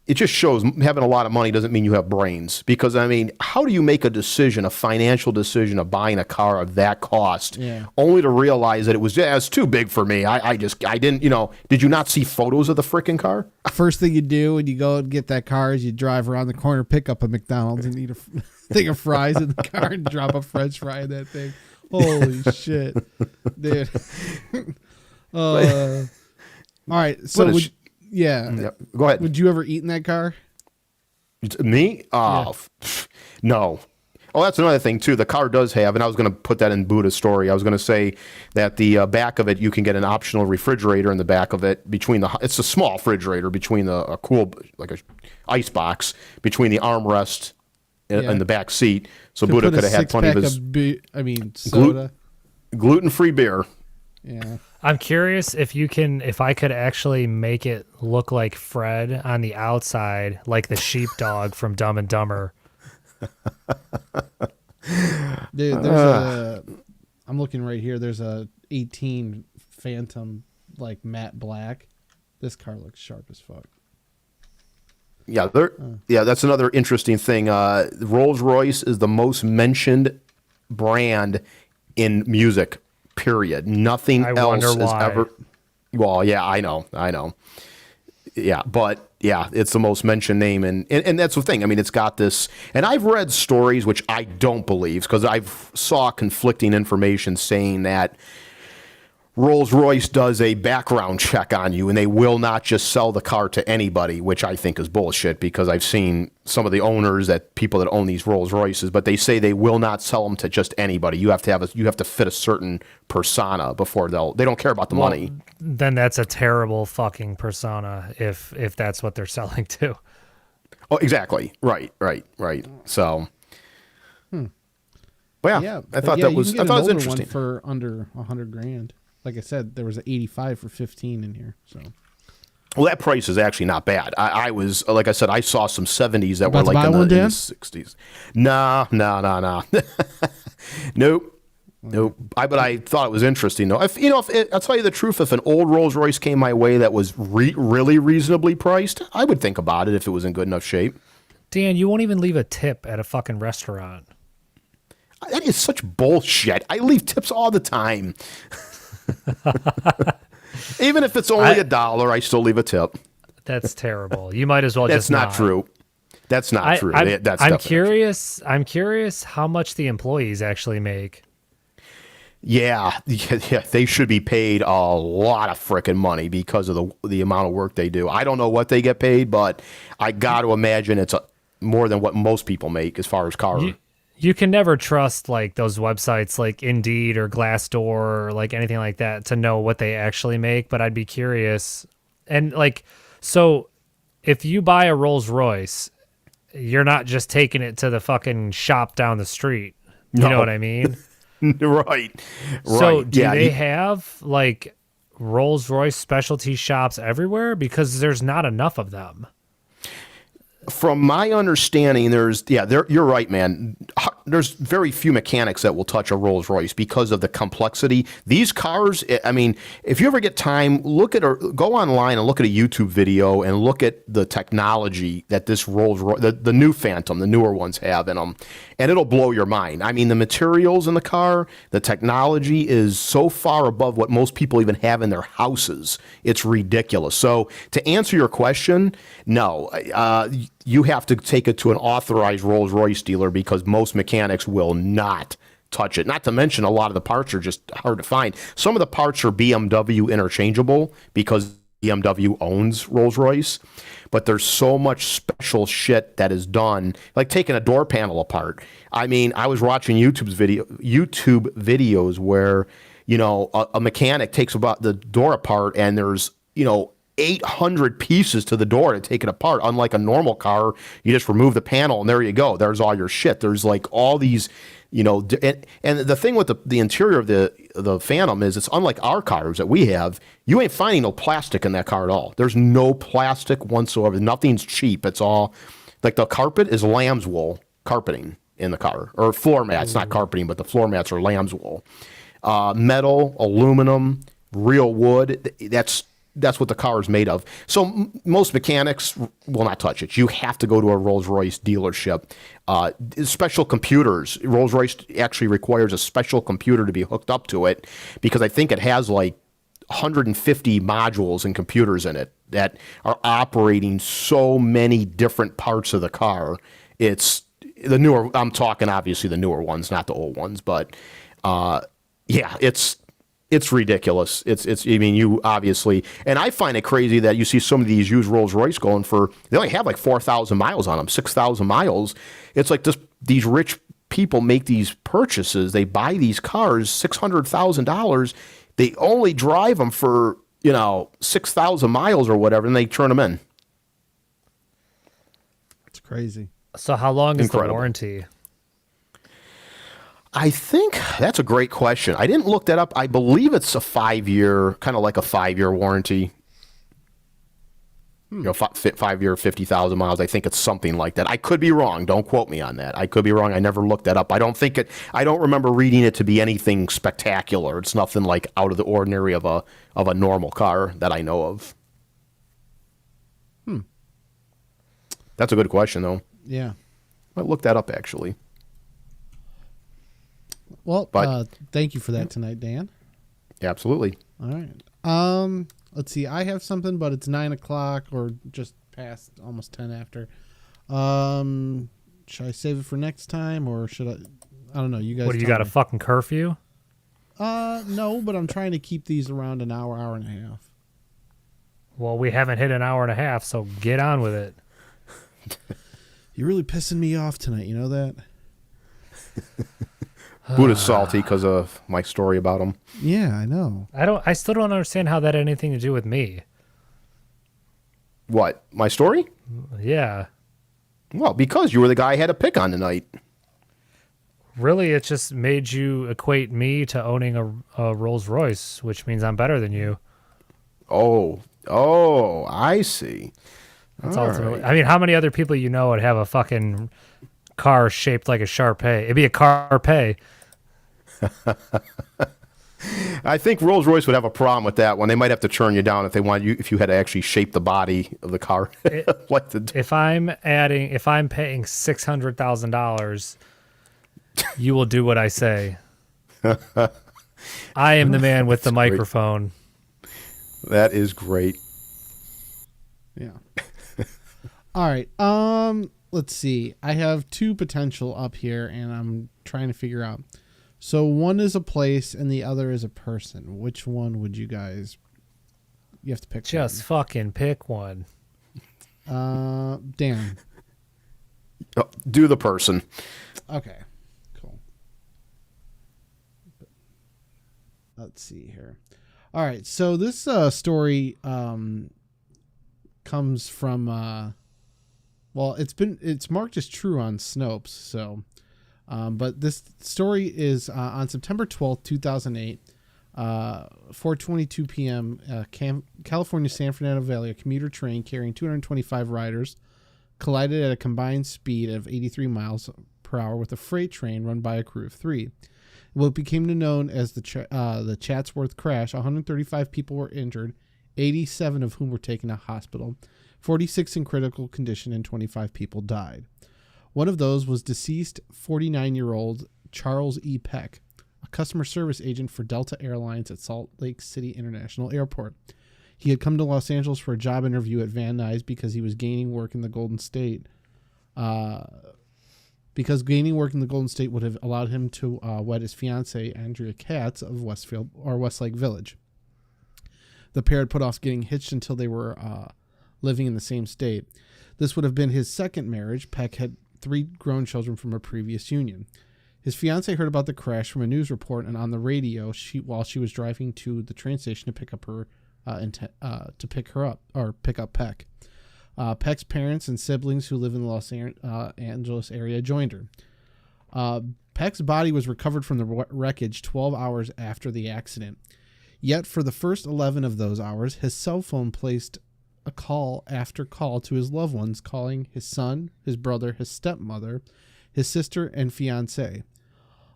It just shows having a lot of money doesn't mean you have brains. Because, how do you make a decision, a financial decision of buying a car of that cost, only to realize that it's too big for me? I didn't, did you not see photos of the freaking car? First thing you do when you go and get that car is you drive around the corner, pick up a McDonald's, and eat a thing of fries in the car and drop a French fry in that thing. Holy shit, dude. All right, so go ahead. Would you ever eat in that car? Me? No. Oh, that's another thing too. The car does have, and I was going to put that in Buddha's story. I was going to say that the back of it, you can get an optional refrigerator in the back of it. It's a small refrigerator between a ice box between the armrest and the back seat. So Buddha could have had plenty of his soda, gluten-free beer. Yeah. I'm curious if I could actually make it look like Fred on the outside, like the sheepdog from Dumb and Dumber. Dude, I'm looking right here. There's a 18 Phantom, like matte black. This car looks sharp as fuck. Yeah, that's another interesting thing. Rolls-Royce is the most mentioned brand in music. Period. Nothing else is ever. Well, yeah, I know. Yeah, but yeah, it's the most mentioned name, and that's the thing. It's got this, and I've read stories which I don't believe, because I've saw conflicting information saying that Rolls-Royce does a background check on you, and they will not just sell the car to anybody, which I think is bullshit, because I've seen some of the owners, people that own these Rolls-Royces, but they say they will not sell them to just anybody. You have to fit a certain persona before they don't care about the money. Then that's a terrible fucking persona if that's what they're selling to. Oh, exactly. Right. So, but yeah, I thought it was interesting. One for under $100,000. Like I said, there was an 85 for 15 in here. So, well, that price is actually not bad. I was, like I said, I saw some 70s that were like in the 60s. No. Nope. But I thought it was interesting though. I'll tell you the truth, if an old Rolls Royce came my way that was really reasonably priced, I would think about it if it was in good enough shape. Dan, you won't even leave a tip at a fucking restaurant. That is such bullshit. I leave tips all the time. Even if it's only $1, I still leave a tip. That's terrible. You might as well That's just not true. That's not true. That's I'm definitely curious. I'm curious how much the employees actually make. Yeah, they should be paid a lot of frickin' money because of the amount of work they do. I don't know what they get paid, but I got to imagine it's more than what most people make as far as car. You can never trust like those websites like Indeed or Glassdoor or like anything like that to know what they actually make, but I'd be curious. And like, so if you buy a Rolls Royce, you're not just taking it to the fucking shop down the street. You know what I mean? Right. So do they have like Rolls Royce specialty shops everywhere? Because there's not enough of them. From my understanding, you're right, man. There's very few mechanics that will touch a Rolls Royce because of the complexity. These cars, I mean, if you ever get time, go online and look at a YouTube video and look at the technology that this Rolls Royce, the new Phantom, the newer ones have in them, and it'll blow your mind. I mean, the materials in the car, the technology is so far above what most people even have in their houses. It's ridiculous. So to answer your question, no. You have to take it to an authorized Rolls-Royce dealer because most mechanics will not touch it. Not to mention a lot of the parts are just hard to find. Some of the parts are BMW interchangeable because BMW owns Rolls-Royce, but there's so much special shit that is done, like taking a door panel apart. I mean, I was watching YouTube videos where, a mechanic takes about the door apart and there's, 800 pieces to the door to take it apart. Unlike a normal car, you just remove the panel and there you go. There's all your shit. There's like all these, and the thing with the interior of the Phantom is it's unlike our cars that we have. You ain't finding no plastic in that car at all. There's no plastic whatsoever. Nothing's cheap. It's all like the carpet is lamb's wool carpeting in the car, or floor mats, not carpeting, but the floor mats are lamb's wool. Metal, aluminum, real wood. That's what the car is made of. So most mechanics will not touch it. You have to go to a Rolls-Royce dealership. Special computers. Rolls-Royce actually requires a special computer to be hooked up to it because I think it has like 150 modules and computers in it that are operating so many different parts of the car. It's the newer, I'm talking obviously the newer ones, not the old ones, but it's ridiculous. I mean, you obviously, and I find it crazy that you see some of these used Rolls Royce going for, they only have like 4,000 miles on them, 6,000 miles. It's like these rich people make these purchases. They buy these cars, $600,000. They only drive them for, 6,000 miles or whatever, and they turn them in. It's crazy. So how long is the warranty? I think that's a great question. I didn't look that up. I believe it's a 5-year, kind of like a 5-year warranty. 5-year, 50,000 miles. I think it's something like that. I could be wrong. Don't quote me on that. I could be wrong. I never looked that up. I don't remember reading it to be anything spectacular. It's nothing like out of the ordinary of a normal car that I know of. That's a good question, though. Yeah. I looked that up, actually. Well, thank you for that tonight, Dan. Absolutely. All right. Let's see. I have something, but it's 9:00 or just past, almost 10 after. Should I save it for next time, or should I? I don't know. You guys. What do you got? A fucking curfew? No, but I'm trying to keep these around an hour, hour and a half. Well, we haven't hit an hour and a half, so get on with it. You're really pissing me off tonight. You know that? Buddha's salty because of my story about him. Yeah, I know. I still don't understand how that had anything to do with me. What? My story? Yeah. Well, because you were the guy I had to pick on tonight. Really, it just made you equate me to owning a Rolls Royce, which means I'm better than you. Oh, I see. That's ultimately. Right. I mean, how many other people you know would have a fucking car shaped like a Shar-Pei? It'd be a Car-Pei. I think Rolls-Royce would have a problem with that one. They might have to turn you down if you had to actually shape the body of the car. If I'm paying $600,000, you will do what I say. I am the man with the microphone. That is great. Yeah. All right. Let's see. I have two potential up here, and I'm trying to figure out. So one is a place, and the other is a person. Which one would you guys? You have to pick. Just fucking pick one. Dan. Oh, do the person. Okay. Cool. Let's see here. All right. So this story comes from. Well, it's marked as true on Snopes. So, but this story is on September 12th, 2008, 4:22 p.m. California San Fernando Valley, a commuter train carrying 225 riders collided at a combined speed of 83 miles per hour with a freight train run by a crew of 3. What became known as the Chatsworth crash, 135 people were injured, 87 of whom were taken to hospital. 46 in critical condition, and 25 people died. One of those was deceased 49-year-old Charles E. Peck, a customer service agent for Delta Airlines at Salt Lake City International Airport. He had come to Los Angeles for a job interview at Van Nuys because he was gaining work in the Golden State. Because gaining work in the Golden State would have allowed him to wed his fiancée, Andrea Katz of Westlake Village. The pair had put off getting hitched until they were living in the same state. This would have been his second marriage. Peck had 3 grown children from a previous union. His fiancée heard about the crash from a news report and on the radio while she was driving to the train station to pick up Peck. Peck's parents and siblings who live in the Los Angeles area joined her. Peck's body was recovered from the wreckage 12 hours after the accident. Yet for the first 11 of those hours, his cell phone placed a call after call to his loved ones, calling his son, his brother, his stepmother, his sister, and fiancé.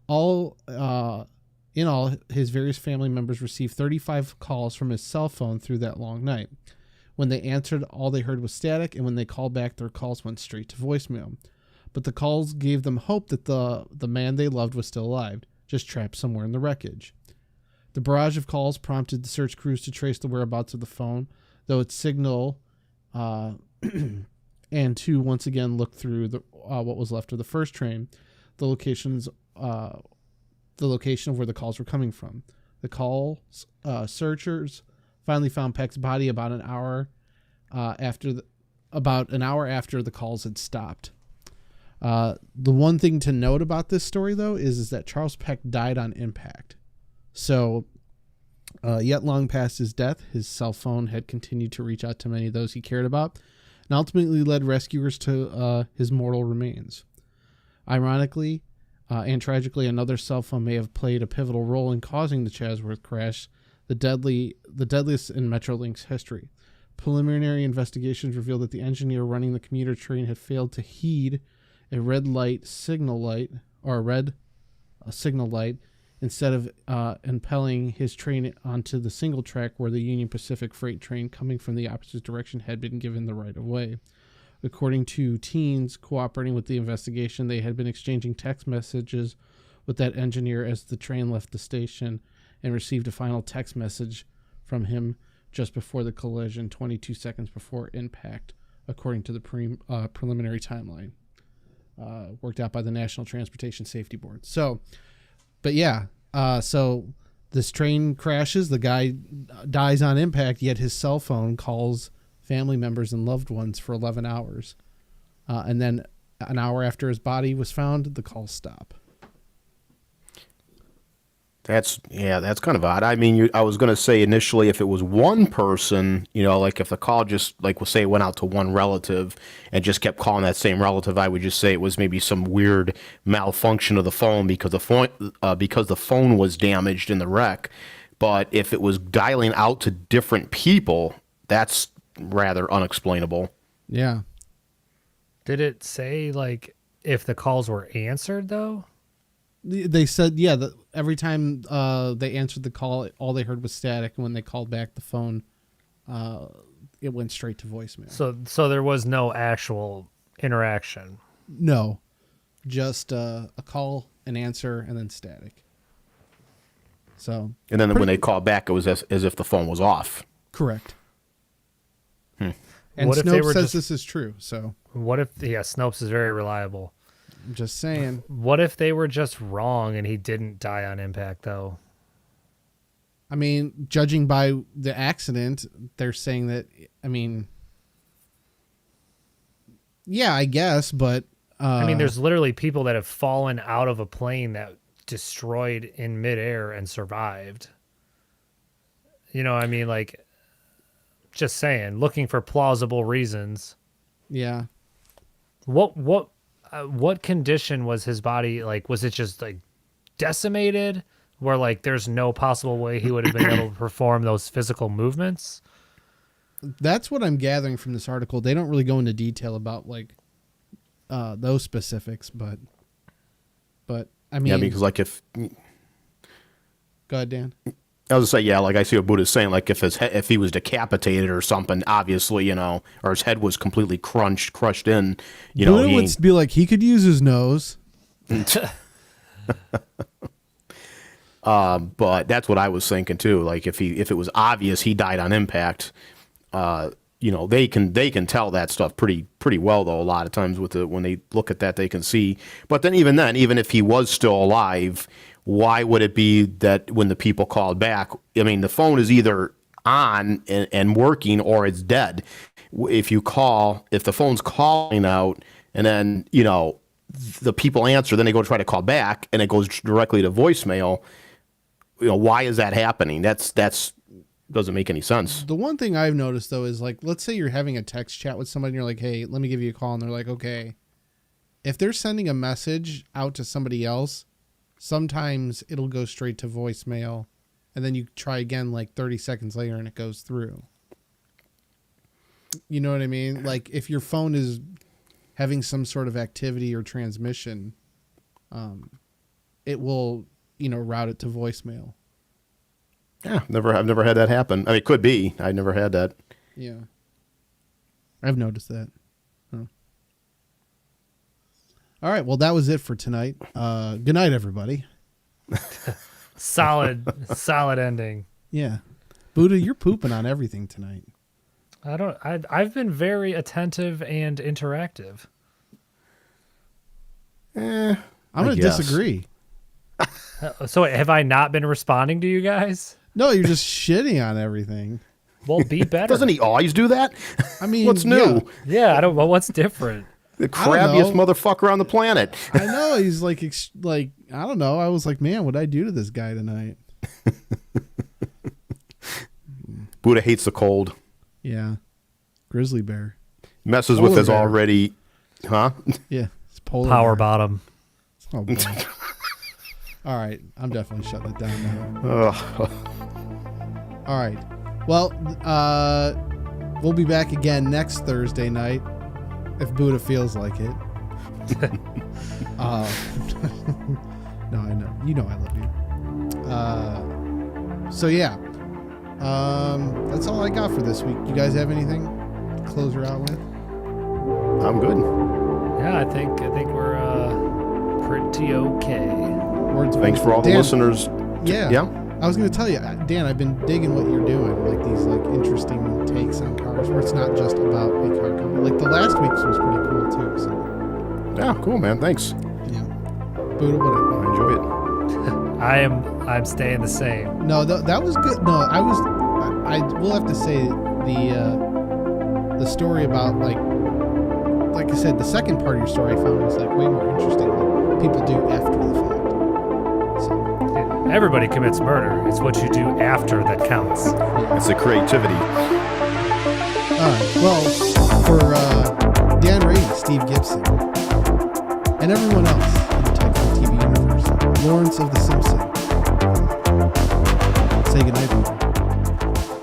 In all, his various family members received 35 calls from his cell phone through that long night. When they answered, all they heard was static, and when they called back, their calls went straight to voicemail. But the calls gave them hope that the man they loved was still alive, just trapped somewhere in the wreckage. The barrage of calls prompted the search crews to trace the whereabouts of the phone, though its signal, and to once again look through what was left of the first train, the location of where the calls were coming from. The searchers finally found Peck's body about an hour after the calls had stopped. The one thing to note about this story, though, is that Charles Peck died on impact. So, yet long past his death, his cell phone had continued to reach out to many of those he cared about, and ultimately led rescuers to his mortal remains. Ironically, and tragically, another cell phone may have played a pivotal role in causing the Chatsworth crash, the deadliest in Metrolink's history. Preliminary investigations revealed that the engineer running the commuter train had failed to heed a signal light instead of impelling his train onto the single track where the Union Pacific freight train coming from the opposite direction had been given the right of way. According to teens cooperating with the investigation, they had been exchanging text messages with that engineer as the train left the station and received a final text message from him just before the collision, 22 seconds before impact, according to the preliminary timeline worked out by the National Transportation Safety Board. So, but yeah, so this train crashes, the guy dies on impact, yet his cell phone calls family members and loved ones for 11 hours. And then an hour after his body was found, the calls stop. That's kind of odd. I mean, I was going to say initially if it was one person, like if the call just, like we'll say, went out to one relative and just kept calling that same relative, I would just say it was maybe some weird malfunction of the phone because the phone was damaged in the wreck. But if it was dialing out to different people, that's rather unexplainable. Yeah. Did it say like if the calls were answered though? They said, yeah, that every time they answered the call, all they heard was static. And when they called back the phone, it went straight to voicemail. So there was no actual interaction. No, just a call, an answer, and then static. So. And then when they called back, it was as if the phone was off. Correct. And What if they Snopes were says just- this is true, so What if, Snopes is very reliable. I'm just saying. What if they were just wrong and he didn't die on impact, though? I mean, judging by the accident, they're saying that, I mean, yeah, I guess, but... I mean, there's literally people that have fallen out of a plane that destroyed in midair and survived. You know, I mean, like, just saying, looking for plausible reasons. Yeah. What condition was his body like? Was it just like decimated, where like there's no possible way he would have been able to perform those physical movements? That's what I'm gathering from this article. They don't really go into detail about like those specifics, but I mean, Yeah, because like if go ahead, Dan. I was gonna say, yeah, like I see what Buddha's saying. Like if he was decapitated or something, obviously, you know, or his head was completely crushed in, you know, Buddha would be like he could use his nose. But that's what I was thinking too. Like if it was obvious he died on impact, you know, they can tell that stuff pretty well though. A lot of times when they look at that, they can see. But then, even if he was still alive, why would it be that when the people called back, I mean, the phone is either on and working or it's dead. If the phone's calling out and then, you know, the people answer, then they go try to call back and it goes directly to voicemail. You know, why is that happening? That's doesn't make any sense. The one thing I've noticed though is like, let's say you're having a text chat with somebody and you're like, hey, let me give you a call. And they're like, okay. If they're sending a message out to somebody else, sometimes it'll go straight to voicemail and then you try again like 30 seconds later and it goes through. You know what I mean? Like if your phone is having some sort of activity or transmission, it will, you know, route it to voicemail. Yeah, I've never had that happen. I mean, it could be. I never had that. Yeah. I've noticed that. Huh. All right. Well, that was it for tonight. Good night, everybody. Solid ending. Yeah. Buddha, you're pooping on everything tonight. I've been very attentive and interactive. I'm going to disagree. So have I not been responding to you guys? No, you're just shitting on everything. Well, be better. Doesn't he always do that? I mean, what's new? Yeah, I don't. Well, what's different? The crabbiest motherfucker on the planet. I know he's like I don't know. I was like, man, what'd I do to this guy tonight? Buddha hates the cold. Yeah, grizzly bear Messes polar with his bear. already, huh? Yeah, it's polar Power bear. bottom. Oh boy. All right, I'm definitely shutting it down now. All right. Well, we'll be back again next Thursday night if Buddha feels like it. No, I know. You know I love you. So yeah. That's all I got for this week. You guys have anything to close her out with? I'm good. Yeah, I think we're pretty okay. Words of Thanks for all the Dan, listeners. Yeah. I was going to tell you, Dan, I've been digging what you're doing, like these like interesting takes on cars where it's not just about a car company. Like the last week's was pretty cool too. So Yeah, cool, man. Thanks. yeah, Buddha, what? I enjoy it. I'm staying the same. No, that was good. No, I will have to say the story about like I said, the second part of your story I found was like way more interesting than people do after the fact. So Everybody commits murder. It's what you do after that counts. It's the creativity. all right, well, for Dan Ray, Steve Gibson, and everyone else in the T3TV universe, Lawrence of the Simpsons. Say goodnight, Buddha.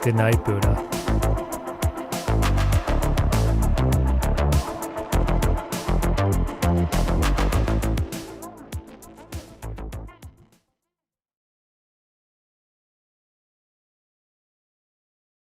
Good night, Buddha.